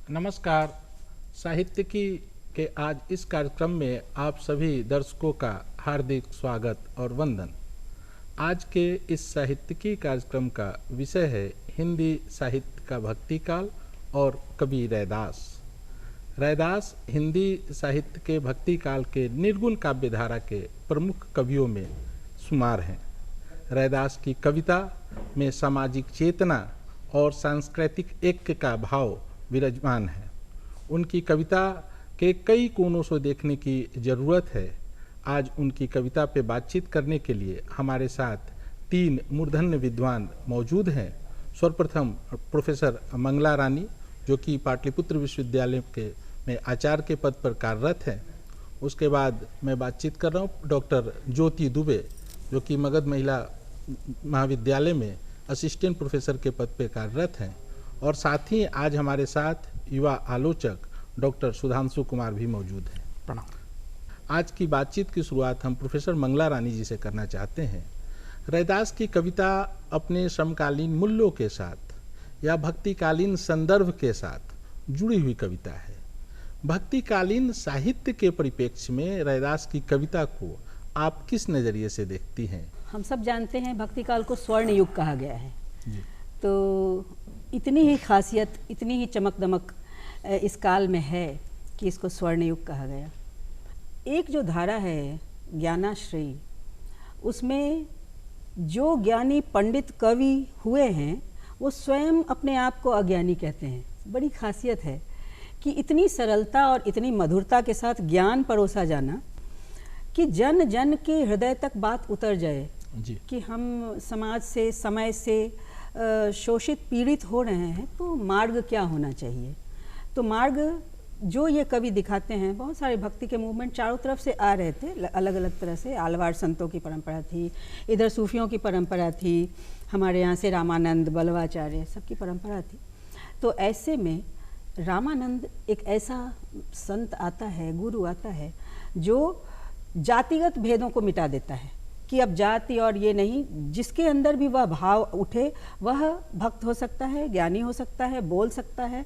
नमस्कार। साहित्यिकी के आज इस कार्यक्रम में आप सभी दर्शकों का हार्दिक स्वागत और वंदन। आज के इस साहित्यिकी कार्यक्रम का विषय है हिंदी साहित्य का भक्तिकाल और कवि रैदास। रैदास हिंदी साहित्य के भक्तिकाल के निर्गुण काव्य धारा के प्रमुख कवियों में शुमार हैं। रैदास की कविता में सामाजिक चेतना और सांस्कृतिक ऐक्य का भाव विराजमान है। उनकी कविता के कई कोनों से देखने की ज़रूरत है। आज उनकी कविता पे बातचीत करने के लिए हमारे साथ 3 मूर्धन्य विद्वान मौजूद हैं। सर्वप्रथम प्रोफेसर मंगला रानी, जो कि पाटलिपुत्र विश्वविद्यालय के में आचार्य के पद पर कार्यरत हैं। उसके बाद मैं बातचीत कर रहा हूँ डॉक्टर ज्योति दुबे, जो कि मगध महिला महाविद्यालय में असिस्टेंट प्रोफेसर के पद पर कार्यरत हैं। और साथ ही आज हमारे साथ युवा आलोचक डॉक्टर सुधांशु कुमार भी मौजूद हैं। प्रणाम। आज की बातचीत की शुरुआत हम प्रोफेसर मंगला रानी जी से करना चाहते हैं। रैदास की कविता अपने समकालीन मूल्यों के साथ या भक्तिकालीन संदर्भ के साथ जुड़ी हुई कविता है। भक्तिकालीन साहित्य के परिप्रेक्ष्य में रैदास की कविता को आप किस नज़रिए से देखती हैं? हम सब जानते हैं भक्तिकाल को स्वर्ण युग कहा गया है। तो इतनी ही खासियत, इतनी ही चमक दमक इस काल में है कि इसको स्वर्ण युग कहा गया। एक जो धारा है ज्ञानाश्रयी, उसमें जो ज्ञानी पंडित कवि हुए हैं वो स्वयं अपने आप को अज्ञानी कहते हैं। बड़ी खासियत है कि इतनी सरलता और इतनी मधुरता के साथ ज्ञान परोसा जाना कि जन जन के हृदय तक बात उतर जाए जी। कि हम समाज से, समय से शोषित पीड़ित हो रहे हैं, तो मार्ग क्या होना चाहिए। तो मार्ग जो ये कवि दिखाते हैं, बहुत सारे भक्ति के मूवमेंट चारों तरफ से आ रहे थे, अलग अलग तरह से। आलवार संतों की परंपरा थी, इधर सूफियों की परंपरा थी, हमारे यहाँ से रामानंद, बल्लवाचार्य, सबकी परंपरा थी। तो ऐसे में रामानंद एक ऐसा संत आता है, गुरु आता है, जो जातिगत भेदों को मिटा देता है कि अब जाति और ये नहीं, जिसके अंदर भी वह भाव उठे वह भक्त हो सकता है, ज्ञानी हो सकता है, बोल सकता है,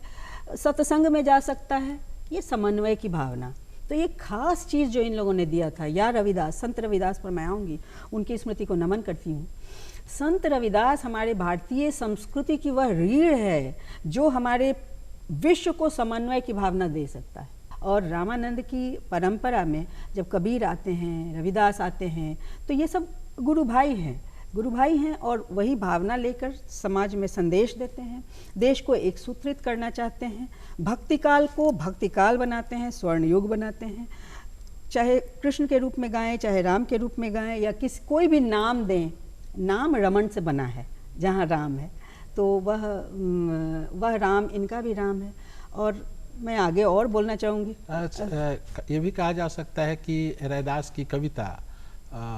सत्संग में जा सकता है। ये समन्वय की भावना। तो ये खास चीज़ जो इन लोगों ने दिया था, या रविदास, संत रविदास पर मैं आऊँगी, उनकी स्मृति को नमन करती हूँ। संत रविदास हमारे भारतीय संस्कृति की वह रीढ़ है जो हमारे विश्व को समन्वय की भावना दे सकता है। और रामानंद की परंपरा में जब कबीर आते हैं, रविदास आते हैं, तो ये सब गुरु भाई हैं और वही भावना लेकर समाज में संदेश देते हैं, देश को एक सूत्रित करना चाहते हैं, भक्तिकाल को भक्तिकाल बनाते हैं, स्वर्ण युग बनाते हैं। चाहे कृष्ण के रूप में गाएं, चाहे राम के रूप में गाएं, या कोई भी नाम दें, नाम रमण से बना है। जहाँ राम है तो वह राम, इनका भी राम है। और मैं आगे और बोलना चाहूँगी। ये भी कहा जा सकता है कि रैदास की कविता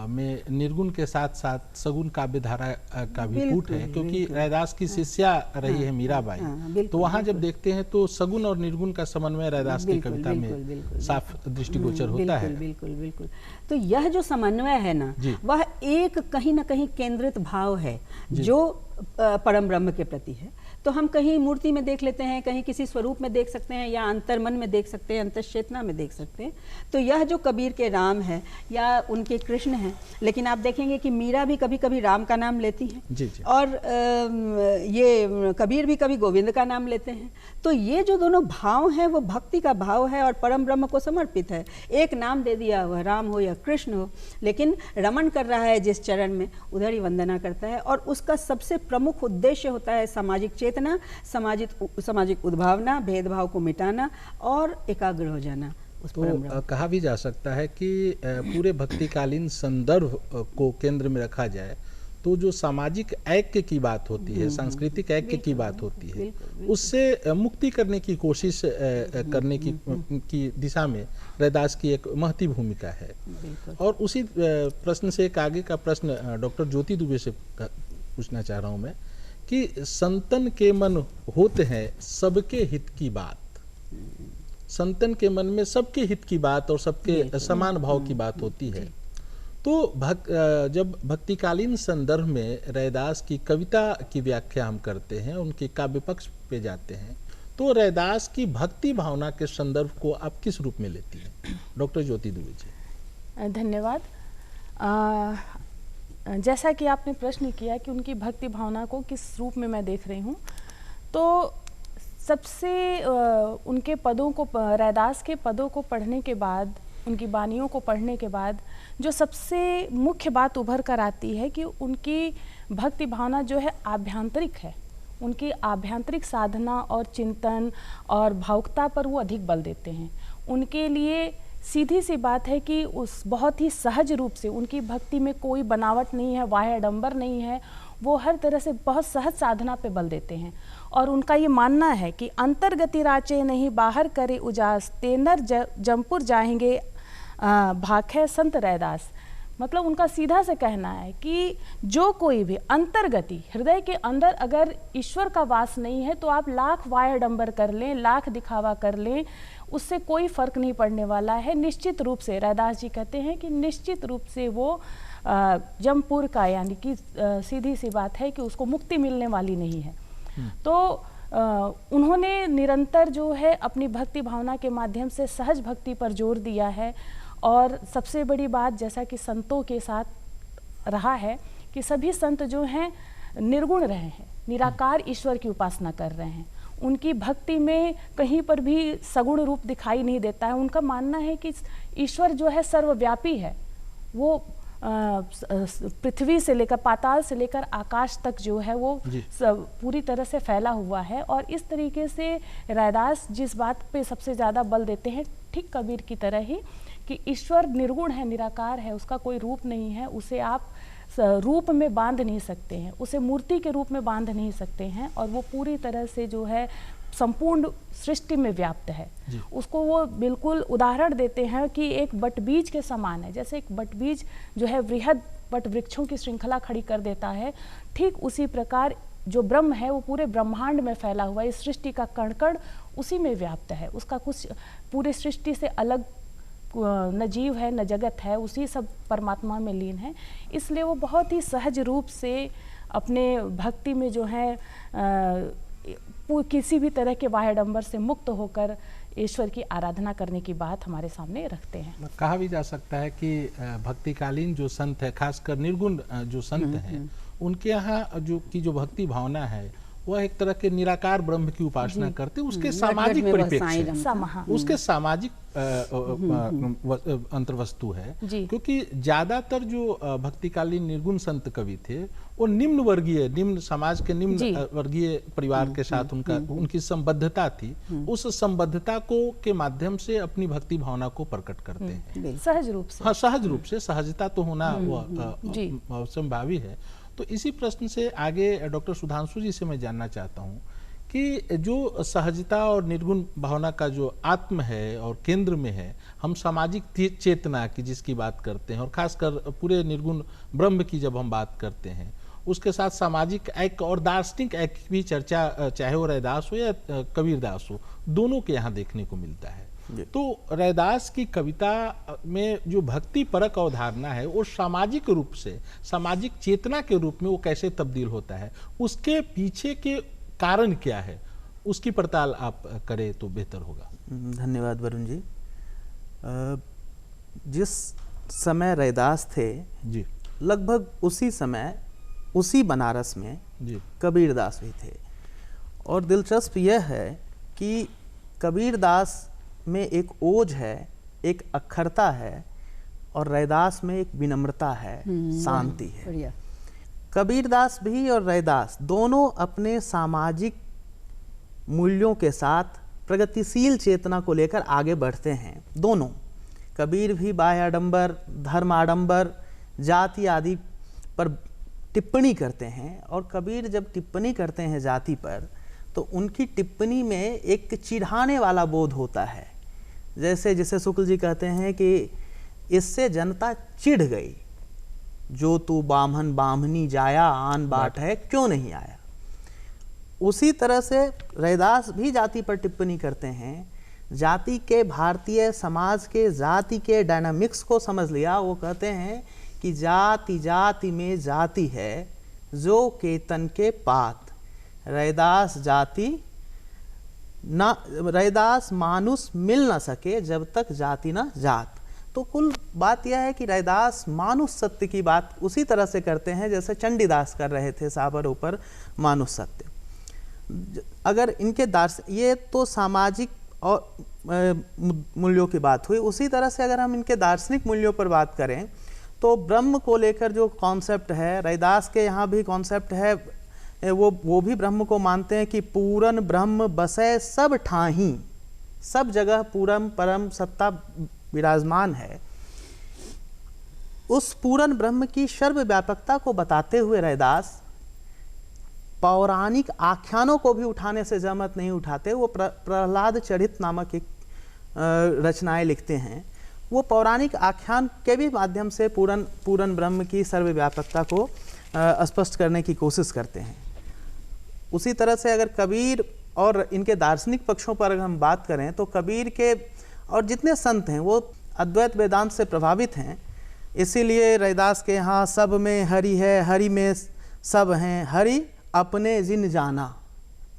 में निर्गुण के साथ साथ सगुण काव्य धारा का भी कूट है, क्योंकि रैदास की शिष्या रही है मीराबाई। तो वहाँ जब देखते हैं तो सगुण और निर्गुण का समन्वय रैदास की कविता में साफ दृष्टिगोचर होता है। बिल्कुल। तो यह जो समन्वय है ना, वह एक कहीं ना कहीं केंद्रित भाव है जो परम ब्रह्म के प्रति है। तो हम कहीं मूर्ति में देख लेते हैं, कहीं किसी स्वरूप में देख सकते हैं, या अंतर्मन में देख सकते हैं, अंतश्चेतना में देख सकते हैं। तो यह जो कबीर के राम है या उनके कृष्ण हैं, लेकिन आप देखेंगे कि मीरा भी कभी कभी राम का नाम लेती हैं जी। और ये कबीर भी कभी गोविंद का नाम लेते हैं। तो ये जो दोनों भाव हैं वो भक्ति का भाव है और परम ब्रह्म को समर्पित है। एक नाम दे दिया, वह राम हो या कृष्ण हो, लेकिन रमण कर रहा है जिस चरण में, उधर ही वंदना करता है। और उसका सबसे प्रमुख उद्देश्य होता है सामाजिक चेतना, सामाजिक उद्भावना, भेदभाव को मिटाना और एकाग्र हो जाना। तो कहा भी जा सकता है कि पूरे भक्तिकालीन संदर्भ को केंद्र में रखा जाए तो जो सामाजिक ऐक्य की बात होती है, सांस्कृतिक ऐक्य की बात होती है, उससे मुक्ति करने की कोशिश करने की दिशा में रैदास की एक महती भूमिका है। और उसी प्रश्न से एक आगे का प्रश्न डॉक्टर ज्योति दुबे से पूछना चाह रहा हूँ मैं कि संतन के मन होते हैं सबके हित की बात, संतन के मन में सबके हित की बात और सबके समान भाव की बात होती है। तो जब भक्तिकालीन संदर्भ में रैदास की कविता की व्याख्या हम करते हैं, उनके काव्य पक्ष पे जाते हैं, तो रैदास की भक्ति भावना के संदर्भ को आप किस रूप में लेती हैं? डॉक्टर ज्योति दुबे जी। धन्यवाद। जैसा कि आपने प्रश्न किया कि उनकी भक्ति भावना को किस रूप में मैं देख रही हूँ, तो सबसे उनके पदों को, रैदास के पदों को पढ़ने के बाद, उनकी बानियों को पढ़ने के बाद जो सबसे मुख्य बात उभर कर आती है कि उनकी भक्ति भावना जो है आभ्यंतरिक है। उनकी आभ्यंतरिक साधना और चिंतन और भावुकता पर वो अधिक बल देते हैं। उनके लिए सीधी सी बात है कि उस बहुत ही सहज रूप से उनकी भक्ति में कोई बनावट नहीं है, वाह्य आडंबर नहीं है। वो हर तरह से बहुत सहज साधना पे बल देते हैं और उनका ये मानना है कि अंतर्गति राचे नहीं बाहर करे उजास, तेनर जमपुर जाएंगे भाखे संत रैदास। मतलब उनका सीधा से कहना है कि जो कोई भी अंतर्गति, हृदय के अंदर अगर ईश्वर का वास नहीं है तो आप लाख वाह्य आडंबर कर लें, लाख दिखावा कर लें, उससे कोई फर्क नहीं पड़ने वाला है। निश्चित रूप से रैदास जी कहते हैं कि निश्चित रूप से वो जमपुर का, यानी कि सीधी सी बात है कि उसको मुक्ति मिलने वाली नहीं है। तो उन्होंने निरंतर जो है अपनी भक्ति भावना के माध्यम से सहज भक्ति पर जोर दिया है। और सबसे बड़ी बात, जैसा कि संतों के साथ रहा है कि सभी संत जो हैं निर्गुण रहे हैं, निराकार ईश्वर की उपासना कर रहे हैं। उनकी भक्ति में कहीं पर भी सगुण रूप दिखाई नहीं देता है। उनका मानना है कि ईश्वर जो है सर्वव्यापी है। वो पृथ्वी से लेकर, पाताल से लेकर आकाश तक जो है वो पूरी तरह से फैला हुआ है। और इस तरीके से रैदास जिस बात पे सबसे ज़्यादा बल देते हैं, ठीक कबीर की तरह ही, कि ईश्वर निर्गुण है, निराकार है, उसका कोई रूप नहीं है, उसे आप रूप में बांध नहीं सकते हैं, उसे मूर्ति के रूप में बांध नहीं सकते हैं। और वो पूरी तरह से जो है संपूर्ण सृष्टि में व्याप्त है। उसको वो बिल्कुल उदाहरण देते हैं कि एक बटबीज के समान है। जैसे एक बटबीज जो है वृहद बट वृक्षों की श्रृंखला खड़ी कर देता है, ठीक उसी प्रकार जो ब्रह्म है वो पूरे ब्रह्मांड में फैला हुआ है। इस सृष्टि का कण कण उसी में व्याप्त है। उसका कुछ पूरी सृष्टि से अलग न जीव है न जगत है, उसी सब परमात्मा में लीन है। इसलिए वो बहुत ही सहज रूप से अपने भक्ति में जो है किसी भी तरह के वाह्य आडंबर से मुक्त होकर ईश्वर की आराधना करने की बात हमारे सामने रखते हैं। कहा भी जा सकता है कि भक्तिकालीन जो संत है, खासकर निर्गुण जो संत हैं, उनके यहाँ जो भक्ति भावना है वह एक तरह के निराकार ब्रह्म की उपासना करते, उसके सामाजिक परिप्रेक्ष्य, उसके सामाजिक अंतर्वस्तु है। क्योंकि ज्यादातर जो भक्तिकालीन निर्गुण संत कवि थे वो निम्न वर्गीय, निम्न समाज के निम्न वर्गीय परिवार के साथ उनकी संबद्धता थी। उस संबद्धता के माध्यम से अपनी भक्ति भावना को प्रकट करते हैं सहज रूप से। हाँ, सहज रूप से, सहजता तो होना संभावी है। तो इसी प्रश्न से आगे डॉक्टर सुधांशु जी से मैं जानना चाहता हूँ कि जो सहजता और निर्गुण भावना का जो आत्म है और केंद्र में है, हम सामाजिक चेतना की जिसकी बात करते हैं और खासकर पूरे निर्गुण ब्रह्म की जब हम बात करते हैं, उसके साथ सामाजिक ऐक्य और दार्शनिक ऐक्य की भी चर्चा, चाहे वो रैदास हो या कबीरदास हो, दोनों के यहाँ देखने को मिलता है। तो रैदास की कविता में जो भक्ति परक अवधारणा है वो सामाजिक रूप से, सामाजिक चेतना के रूप में वो कैसे तब्दील होता है, उसके पीछे के कारण क्या है, उसकी पड़ताल आप करें तो बेहतर होगा। धन्यवाद वरुण जी। जिस समय रैदास थे जी, लगभग उसी समय उसी बनारस में जी कबीरदास भी थे। और दिलचस्प यह है कि कबीरदास में एक ओज है, एक अक्षरता है, और रैदास में एक विनम्रता है, शांति है। कबीरदास भी और रैदास दोनों अपने सामाजिक मूल्यों के साथ प्रगतिशील चेतना को लेकर आगे बढ़ते हैं। दोनों, कबीर भी बाह्य आडंबर, धर्म आडंबर, जाति आदि पर टिप्पणी करते हैं। और कबीर जब टिप्पणी करते हैं जाति पर, तो उनकी टिप्पणी में एक चिढ़ाने वाला बोध होता है। जैसे शुक्ल जी कहते हैं कि इससे जनता चिढ़ गई, जो तू बामहन बामहनी जाया, आन बाट है क्यों नहीं आया। उसी तरह से रैदास भी जाति पर टिप्पणी करते हैं। जाति के, भारतीय समाज के जाति के डायनामिक्स को समझ लिया। वो कहते हैं कि जाति जाति में जाति है, जो केतन के पात। रैदास जाति ना रैदास मानुष मिल ना सके जब तक जाति ना जात। तो कुल बात यह है कि रैदास मानुष सत्य की बात उसी तरह से करते हैं जैसे चंडीदास कर रहे थे साबर ऊपर मानुष सत्य। अगर इनके ये तो सामाजिक और मूल्यों की बात हुई। उसी तरह से अगर हम इनके दार्शनिक मूल्यों पर बात करें तो ब्रह्म को लेकर जो कॉन्सेप्ट है, रैदास के यहाँ भी कॉन्सेप्ट है, वो भी ब्रह्म को मानते हैं कि पूरन ब्रह्म बसै सब ठाही, सब जगह पूरम परम सत्ता विराजमान है। उस पूरन ब्रह्म की सर्वव्यापकता को बताते हुए रैदास पौराणिक आख्यानों को भी उठाने से जहमत नहीं उठाते। वो प्रहलाद चरित नामक एक रचनाएं लिखते हैं। वो पौराणिक आख्यान के भी माध्यम से पूरन ब्रह्म की सर्वव्यापकता को स्पष्ट करने की कोशिश करते हैं। उसी तरह से अगर कबीर और इनके दार्शनिक पक्षों पर अगर हम बात करें तो कबीर के और जितने संत हैं वो अद्वैत वेदांत से प्रभावित हैं। इसीलिए रैदास के यहाँ सब में हरि है, हरि में सब हैं, हरि अपने जिन जाना,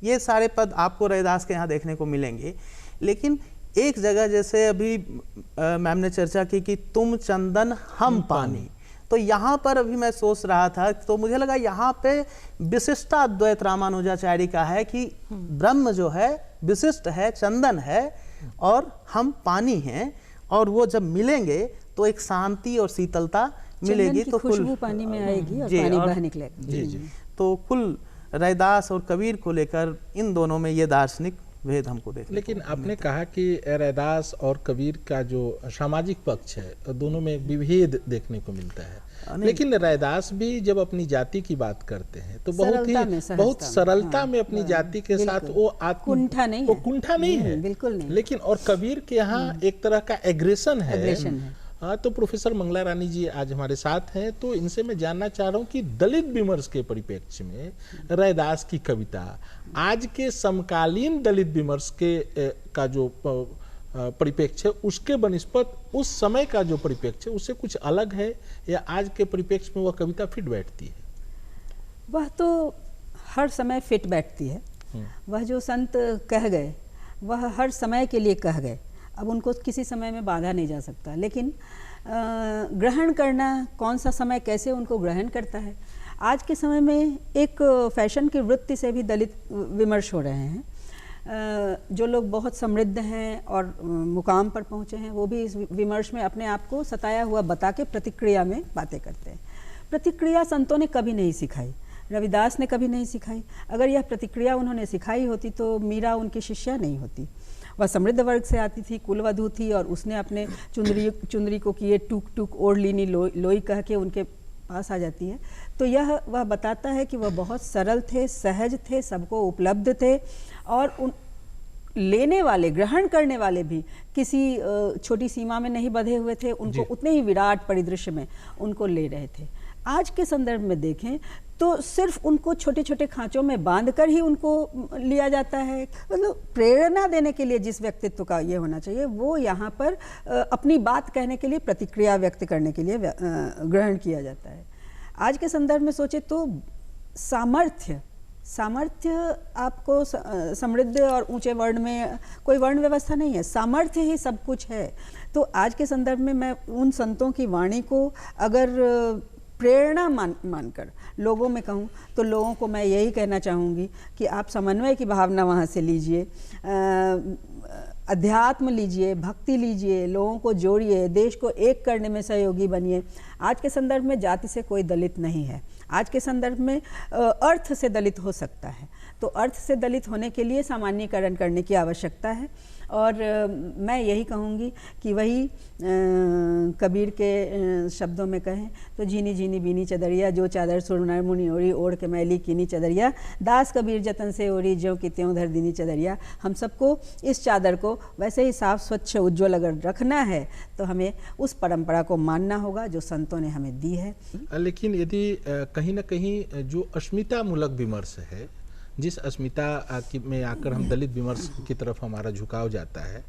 ये सारे पद आपको रैदास के यहाँ देखने को मिलेंगे। लेकिन एक जगह जैसे अभी मैम ने चर्चा की कि तुम चंदन हम पानी, तो यहाँ पर अभी मैं सोच रहा था तो मुझे लगा यहाँ पे विशिष्टा अद्वैत रामानुजाचार्य का है कि ब्रह्म जो है विशिष्ट है, चंदन है और हम पानी हैं, और वो जब मिलेंगे तो एक शांति और शीतलता मिलेगी। तो खुशबू पानी में आएगी और पानी बह निकलेगा। जी। तो कुल रैदास और कबीर को लेकर इन दोनों में ये दार्शनिक भेद हमको देखने। लेकिन आपने कहा कि रैदास और कबीर का जो सामाजिक पक्ष है दोनों में एक विभेद देखने को मिलता है। लेकिन रैदास भी जब अपनी जाति की बात करते हैं तो बहुत सरलता में अपनी जाति के साथ वो कुंठा नहीं है, बिल्कुल नहीं। लेकिन और कबीर के यहाँ एक तरह का एग्रेशन है। हाँ, तो प्रोफेसर मंगला रानी जी आज हमारे साथ हैं, तो इनसे मैं जानना चाह रहा हूँ कि दलित विमर्श के परिप्रेक्ष्य में रैदास की कविता आज के समकालीन दलित विमर्श के का जो परिप्रेक्ष्य है उसके बनिस्पत उस समय का जो परिप्रेक्ष्य है उससे कुछ अलग है, या आज के परिप्रेक्ष्य में वह कविता फिट बैठती है? वह तो हर समय फिट बैठती है। वह जो संत कह गए वह हर समय के लिए कह गए, अब उनको किसी समय में बाधा नहीं जा सकता। लेकिन ग्रहण करना, कौन सा समय कैसे उनको ग्रहण करता है। आज के समय में एक फैशन की वृत्ति से भी दलित विमर्श हो रहे हैं। जो लोग बहुत समृद्ध हैं और मुकाम पर पहुँचे हैं वो भी इस विमर्श में अपने आप को सताया हुआ बता के प्रतिक्रिया में बातें करते हैं। प्रतिक्रिया संतों ने कभी नहीं सिखाई, रविदास ने कभी नहीं सिखाई। अगर यह प्रतिक्रिया उन्होंने सिखाई होती तो मीरा उनकी शिष्या नहीं होती। वह समृद्ध वर्ग से आती थी, कुलवधू थी, और उसने अपने चुंदरी को किए टूक टूक ओढ़ लीनी लोई कह के उनके पास आ जाती है। तो यह वह बताता है कि वह बहुत सरल थे, सहज थे, सबको उपलब्ध थे, और उन लेने वाले, ग्रहण करने वाले भी किसी छोटी सीमा में नहीं बंधे हुए थे, उनको उतने ही विराट परिदृश्य में उनको ले रहे थे। आज के संदर्भ में देखें तो सिर्फ उनको छोटे छोटे खांचों में बांधकर ही उनको लिया जाता है। मतलब प्रेरणा देने के लिए जिस व्यक्तित्व का ये होना चाहिए वो यहाँ पर अपनी बात कहने के लिए, प्रतिक्रिया व्यक्त करने के लिए ग्रहण किया जाता है। आज के संदर्भ में सोचे तो सामर्थ्य आपको समृद्ध और ऊंचे वर्ण में कोई वर्ण व्यवस्था नहीं है, सामर्थ्य ही सब कुछ है। तो आज के संदर्भ में मैं उन संतों की वाणी को अगर प्रेरणा मानकर लोगों में कहूँ तो लोगों को मैं यही कहना चाहूँगी कि आप समन्वय की भावना वहाँ से लीजिए, अध्यात्म लीजिए, भक्ति लीजिए, लोगों को जोड़िए, देश को एक करने में सहयोगी बनिए। आज के संदर्भ में जाति से कोई दलित नहीं है। आज के संदर्भ में अर्थ से दलित हो सकता है, तो अर्थ से दलित होने के लिए सामान्यीकरण करने की आवश्यकता है। और मैं यही कहूँगी कि वही कबीर के शब्दों में कहें तो झीनी झीनी बीनी चदरिया, जो चादर सुरनर मुनि ओढ़ी, ओढ़ के मैली कीनी चदरिया, दास कबीर जतन से ओढ़ी, ज्यों की त्यों धर दीनी चदरिया। हम सबको इस चादर को वैसे ही साफ स्वच्छ उज्ज्वल अगर रखना है तो हमें उस परंपरा को मानना होगा जो संतों ने हमें दी है। लेकिन यदि कहीं ना कहीं जो अस्मिता मूलक विमर्श है, जिस अस्मिता में आकर हम दलित विमर्श की तरफ हमारा झुकाव जाता है,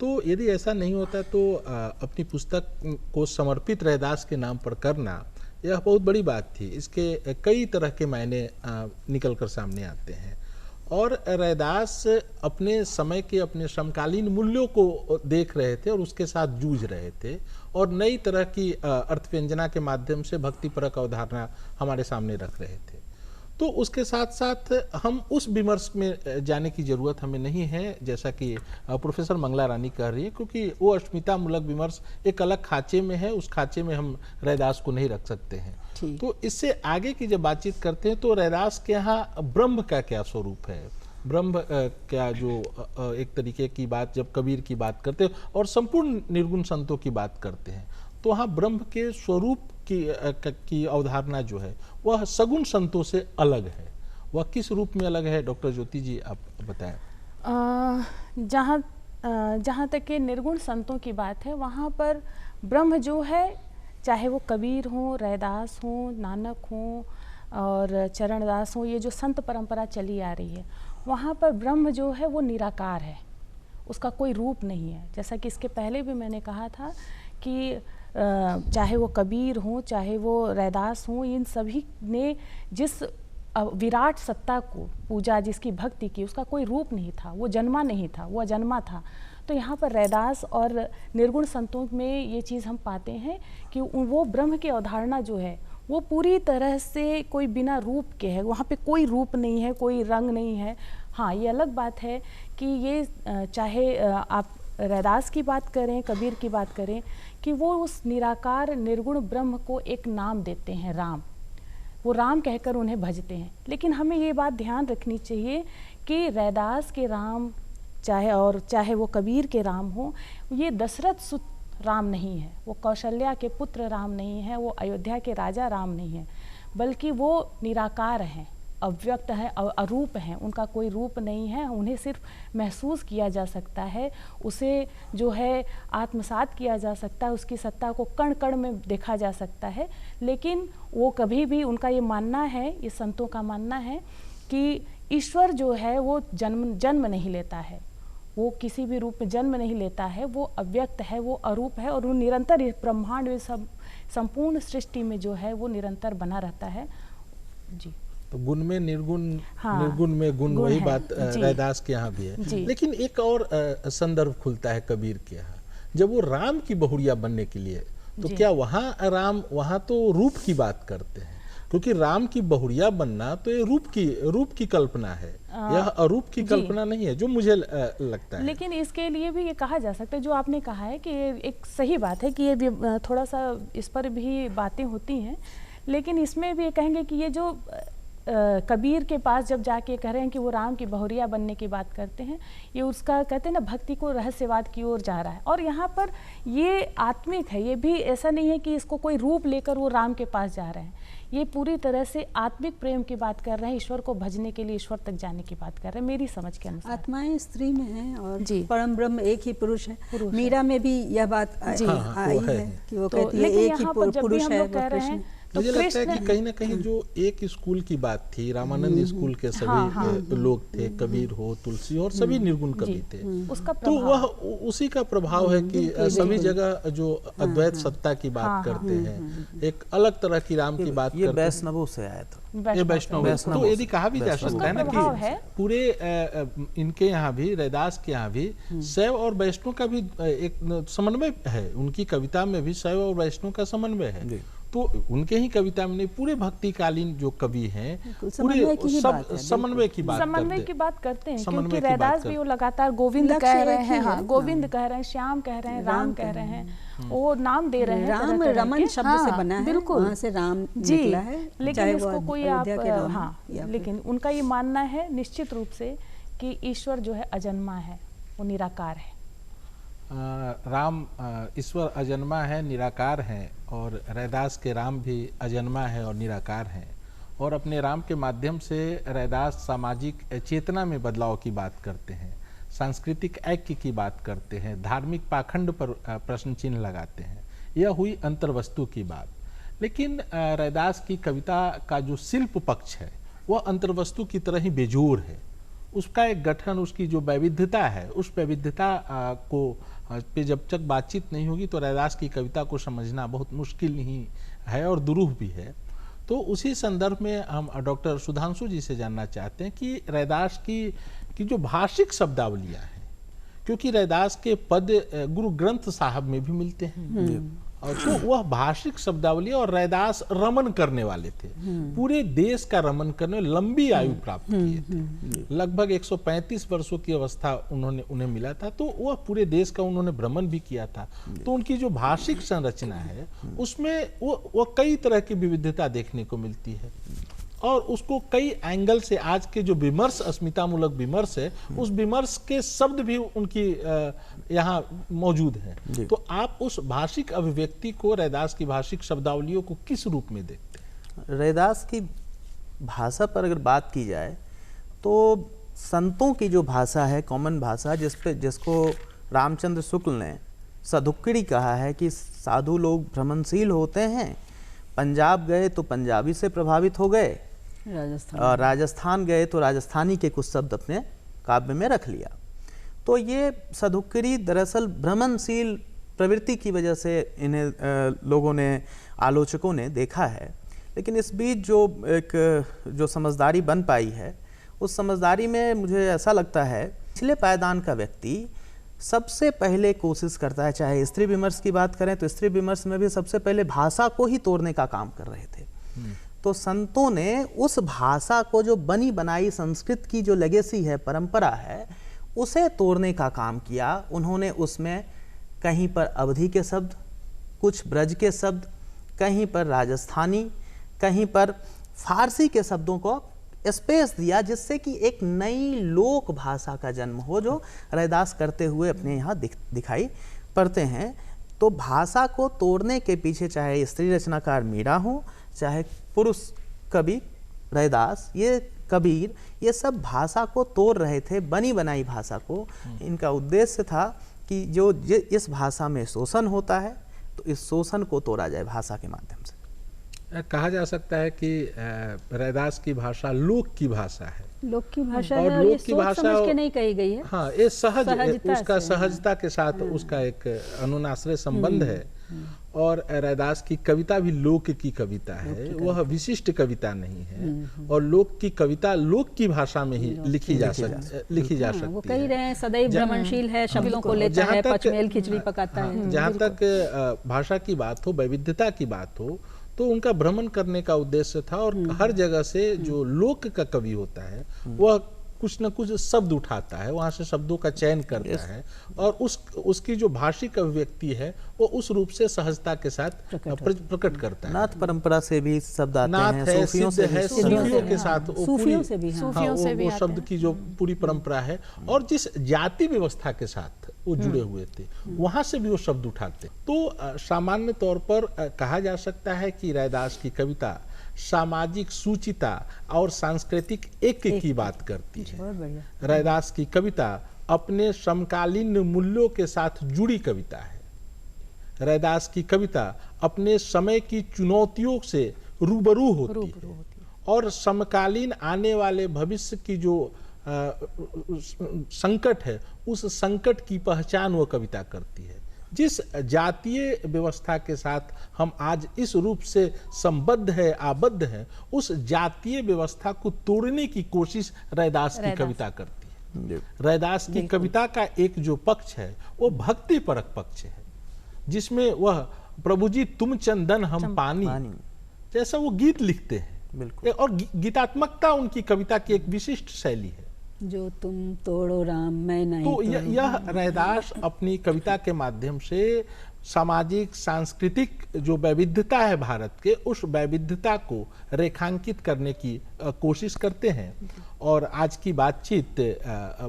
तो यदि ऐसा नहीं होता तो अपनी पुस्तक को समर्पित रैदास के नाम पर करना यह बहुत बड़ी बात थी। इसके कई तरह के मायने निकल कर सामने आते हैं, और रैदास अपने समय के अपने समकालीन मूल्यों को देख रहे थे और उसके साथ जूझ रहे थे और नई तरह की अर्थव्यंजना के माध्यम से भक्तिपरक अवधारणा हमारे सामने रख रहे थे। तो उसके साथ साथ हम उस विमर्श में जाने की ज़रूरत हमें नहीं है, जैसा कि प्रोफेसर मंगला रानी कह रही है, क्योंकि वो अस्मितामूलक विमर्श एक अलग खांचे में है, उस खांचे में हम रैदास को नहीं रख सकते हैं। तो इससे आगे की जब बातचीत करते हैं तो रैदास के यहाँ ब्रह्म का क्या स्वरूप है, ब्रह्म क्या जो एक तरीके की बात जब कबीर की बात करते हैं और संपूर्ण निर्गुण संतों की बात करते हैं तो वहाँ ब्रह्म के स्वरूप की अवधारणा जो है वह सगुण संतों से अलग है। वह किस रूप में अलग है, डॉक्टर ज्योति जी आप बताएं। जहाँ तक के निर्गुण संतों की बात है, वहाँ पर ब्रह्म जो है, चाहे वो कबीर हों, रैदास हों, नानक हों और चरणदास हों, ये जो संत परंपरा चली आ रही है, वहाँ पर ब्रह्म जो है वो निराकार है, उसका कोई रूप नहीं है। जैसा कि इसके पहले भी मैंने कहा था कि चाहे वो कबीर हों, चाहे वो रैदास हों, इन सभी ने जिस विराट सत्ता को पूजा, जिसकी भक्ति की, उसका कोई रूप नहीं था, वो जन्मा नहीं था, वो अजन्मा था। तो यहाँ पर रैदास और निर्गुण संतों में ये चीज़ हम पाते हैं कि वो ब्रह्म की अवधारणा जो है वो पूरी तरह से कोई बिना रूप के है, वहाँ पे कोई रूप नहीं है, कोई रंग नहीं है। हाँ, ये अलग बात है कि ये चाहे आप रैदास की बात करें, कबीर की बात करें, कि वो उस निराकार निर्गुण ब्रह्म को एक नाम देते हैं, राम, वो राम कहकर उन्हें भजते हैं। लेकिन हमें ये बात ध्यान रखनी चाहिए कि रैदास के राम चाहे वो कबीर के राम हो, ये दशरथ सुत राम नहीं है, वो कौशल्या के पुत्र राम नहीं है, वो अयोध्या के राजा राम नहीं है, बल्कि वो निराकार हैं, अव्यक्त है, अरूप हैं, उनका कोई रूप नहीं है, उन्हें सिर्फ महसूस किया जा सकता है, उसे जो है आत्मसात किया जा सकता है, उसकी सत्ता को कण कण में देखा जा सकता है। लेकिन वो कभी भी, उनका ये मानना है, ये संतों का मानना है कि ईश्वर जो है वो जन्म नहीं लेता है, वो किसी भी रूप में जन्म नहीं लेता है, वो अव्यक्त है, वो अरूप है और वो निरंतर ब्रह्मांड में संपूर्ण सृष्टि में जो है वो निरंतर बना रहता है। जी, तो गुण में निर्गुण, हाँ, निर्गुण में गुण, वही बात रैदास के यहाँ भी है। लेकिन एक और संदर्भ खुलता है कबीर के यहाँ, जब वो राम की बहुरिया बनने के लिए, तो क्या वहाँ तो रूप की बात करते हैं, क्योंकि राम की बहुरिया बनना तो ये रूप की कल्पना है, यह अरूप की कल्पना नहीं है, जो मुझे लगता है। लेकिन इसके लिए भी ये कहा जा सकता है, जो आपने कहा है कि एक सही बात है कि ये भी थोड़ा सा इस पर भी बातें होती हैं, लेकिन इसमें भी ये कहेंगे कि ये जो कबीर के पास जब जाके कह रहे हैं कि वो राम की बहुरिया बनने की बात करते हैं, ये उसका कहते हैं ना भक्ति को रहस्यवाद की ओर जा रहा है। और यहाँ पर ये आत्मिक है, ये भी ऐसा नहीं है कि इसको कोई रूप लेकर वो राम के पास जा रहे हैं, ये पूरी तरह से आत्मिक प्रेम की बात कर रहे हैं, ईश्वर को भजने के लिए ईश्वर तक जाने की बात कर रहे हैं, मेरी समझ के अनुसार। आत्माएं स्त्री में हैं और परम ब्रह्म एक ही पुरुष है। मीरा में भी यह बात आई है कि वो कहती है एक ही पुरुष है, वो कृष्ण। मुझे लगता है कि कहीं ना कहीं जो एक स्कूल की बात थी, रामानंद स्कूल के सभी लोग थे, कबीर हो, तुलसी और सभी निर्गुण कवि थे, तो वह उसी का प्रभाव है कि सभी जगह जो अद्वैत सत्ता की बात करते हैं, एक अलग तरह की राम की बात करते हैं। वैष्णवों से आया था, ये वैष्णव, तो यदि कहा भी जा सकता है ना कि पूरे इनके यहाँ भी, रैदास के यहाँ भी शैव और वैष्णव का भी एक समन्वय है, उनकी कविता में भी शैव और वैष्णव का समन्वय है। तो उनके ही कविता में पूरे भक्तिकालीन जो कवि हैं पूरे सब समन्वय की बात करते हैं, क्योंकि रैदास भी वो लगातार गोविंद कह रहे हैं, हाँ, गोविंद कह रहे हैं, श्याम कह रहे हैं, राम कह रहे हैं, वो नाम दे रहे हैं, राम रमन शब्द से बना है, बिल्कुल, वहाँ से राम निकला है। लेकिन इसको कोई आप, हाँ, लेकिन उनका ये मानना है निश्चित रूप से कि ईश्वर जो है अजन्मा है, वो निराकार है। राम ईश्वर अजन्मा है, निराकार हैं, और रैदास के राम भी अजन्मा है और निराकार हैं। और अपने राम के माध्यम से रैदास सामाजिक चेतना में बदलाव की बात करते हैं, सांस्कृतिक ऐक्य की बात करते हैं, धार्मिक पाखंड पर प्रश्न चिन्ह लगाते हैं। यह हुई अंतर्वस्तु की बात। लेकिन रैदास की कविता का जो शिल्प पक्ष है वह अंतर्वस्तु की तरह ही बेजोर है। उसका एक गठन, उसकी जो वैविध्यता है, उस वैविध्यता को पे जब तक बातचीत नहीं होगी तो रैदास की कविता को समझना बहुत मुश्किल ही है और दुरूह भी है। तो उसी संदर्भ में हम डॉक्टर सुधांशु जी से जानना चाहते हैं कि रैदास की जो भाषिक शब्दावलियाँ हैं, क्योंकि रैदास के पद गुरु ग्रंथ साहब में भी मिलते हैं, और तो वह भाषिक शब्दावली, और रैदास रमन करने वाले थे, पूरे देश का रमन करने, लंबी आयु प्राप्त किए थे, लगभग 135 वर्षों की अवस्था उन्हें मिला था, तो वह पूरे देश का उन्होंने भ्रमण भी किया था। तो उनकी जो भाषिक संरचना है उसमें वो कई तरह की विविधता देखने को मिलती है, और उसको कई एंगल से आज के जो विमर्श, अस्मितामूलक विमर्श है, उस विमर्श के शब्द भी उनकी यहाँ मौजूद हैं। तो आप उस भाषिक अभिव्यक्ति को, रैदास की भाषिक शब्दावलियों को किस रूप में देखते हैं? रैदास की भाषा पर अगर बात की जाए तो संतों की जो भाषा है, कॉमन भाषा, जिसको रामचंद्र शुक्ल ने सदुक्कड़ी कहा है कि साधु लोग भ्रमणशील होते हैं, पंजाब गए तो पंजाबी से प्रभावित हो गए, राजस्थान गए तो राजस्थानी के कुछ शब्द अपने काव्य में रख लिया। तो ये सदुक्कड़ी दरअसल भ्रमणशील प्रवृत्ति की वजह से इन्हें लोगों ने, आलोचकों ने देखा है। लेकिन इस बीच जो समझदारी बन पाई है, उस समझदारी में मुझे ऐसा लगता है पिछले पायदान का व्यक्ति सबसे पहले कोशिश करता है, चाहे स्त्री विमर्श की बात करें तो स्त्री विमर्श में भी सबसे पहले भाषा को ही तोड़ने का काम कर रहे थे। तो संतों ने उस भाषा को, जो बनी बनाई संस्कृत की जो लेगेसी है, परंपरा है, उसे तोड़ने का काम किया। उन्होंने उसमें कहीं पर अवधी के शब्द, कुछ ब्रज के शब्द, कहीं पर राजस्थानी, कहीं पर फारसी के शब्दों को स्पेस दिया, जिससे कि एक नई लोक भाषा का जन्म हो, जो रैदास करते हुए अपने यहाँ दिखाई पड़ते हैं। तो भाषा को तोड़ने के पीछे चाहे स्त्री रचनाकार मीरा हो, चाहे पुरुष कवि रैदास, ये कबीर, ये सब भाषा को तोड़ रहे थे, बनी बनाई भाषा को। इनका उद्देश्य था कि जो इस भाषा में शोषण होता है, तो इस शोषण को तोड़ा जाए भाषा के माध्यम से। कहा जा सकता है कि रैदास की भाषा लोक की भाषा है, लोक की भाषा और है, और लोक ये की सोच भाषा समझ के नहीं कही गई है। हाँ, ये सहजता उसका से, सहजता के साथ उसका एक अनुनाश्रय संबंध है। और रैदास की कविता भी लोक की कविता है, वह विशिष्ट कविता नहीं है, और लोक की कविता लोक की भाषा में ही लिखी जा सकती है। वो कह रहे हैं सदैव भ्रमणशील है, शब्दों को लेता है, पचमेल खिचड़ी पकाता है। जहाँ तक भाषा की बात हो, वैविध्यता की बात हो, तो उनका भ्रमण करने का उद्देश्य था, और हर जगह से जो लोक का कवि होता है वह कुछ न कुछ शब्द उठाता है, वहाँ से शब्दों का चयन करता है, और उसकी जो भाषिक अभिव्यक्ति है वो उस रूप से सहजता के साथ प्रकट करता है। नाथ परंपरा से भी शब्द आते हैं, सूफियों से भी, सूफियों के साथ, सूफियों से भी, वो शब्द की जो पूरी परंपरा है, और जिस जाति व्यवस्था के साथ वो जुड़े हुए थे, वहां से भी वो शब्द उठाते। तो सामान्य तौर पर कहा जा सकता है कि रैदास की कविता सामाजिक सूचिता और सांस्कृतिक ऐक्य की बात करती है। रैदास की कविता अपने समकालीन मूल्यों के साथ जुड़ी कविता है। रैदास की कविता अपने समय की चुनौतियों से रूबरू होती है, और समकालीन आने वाले भविष्य की जो संकट है, उस संकट की पहचान वो कविता करती है। जिस जातीय व्यवस्था के साथ हम आज इस रूप से संबद्ध है, आबद्ध है, उस जातीय व्यवस्था को तोड़ने की कोशिश रैदास की कविता करती है। रैदास की कविता का एक जो पक्ष है वो भक्ति परक पक्ष है, जिसमें वह प्रभु जी तुम चंदन हम पानी जैसा वो गीत लिखते हैं, और गीतात्मकता उनकी कविता की एक विशिष्ट शैली है। जो तुम तोड़ो राम मैं नहीं तो यह रैदास अपनी कविता के माध्यम से सामाजिक सांस्कृतिक जो वैविध्यता है भारत के, उस वैविध्यता को रेखांकित करने की कोशिश करते हैं। और आज की बातचीत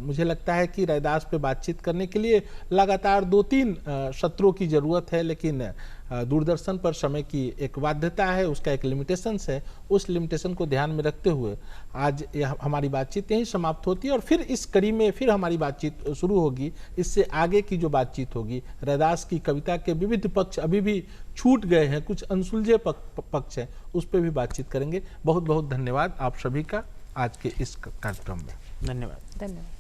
मुझे लगता है कि रैदास पे बातचीत करने के लिए लगातार 2-3 सत्रों की जरूरत है, लेकिन दूरदर्शन पर समय की एक बाध्यता है, उसका एक लिमिटेशंस है। उस लिमिटेशन को ध्यान में रखते हुए आज हमारी बातचीत यहीं समाप्त होती है, और फिर इस कड़ी में फिर हमारी बातचीत शुरू होगी। इससे आगे की जो बातचीत होगी, रैदास की कविता के विविध पक्ष अभी भी छूट गए हैं, कुछ अनसुलझे पक्ष हैं, उस पर भी बातचीत करेंगे। बहुत बहुत धन्यवाद आप सभी का आज के इस कार्यक्रम में। धन्यवाद।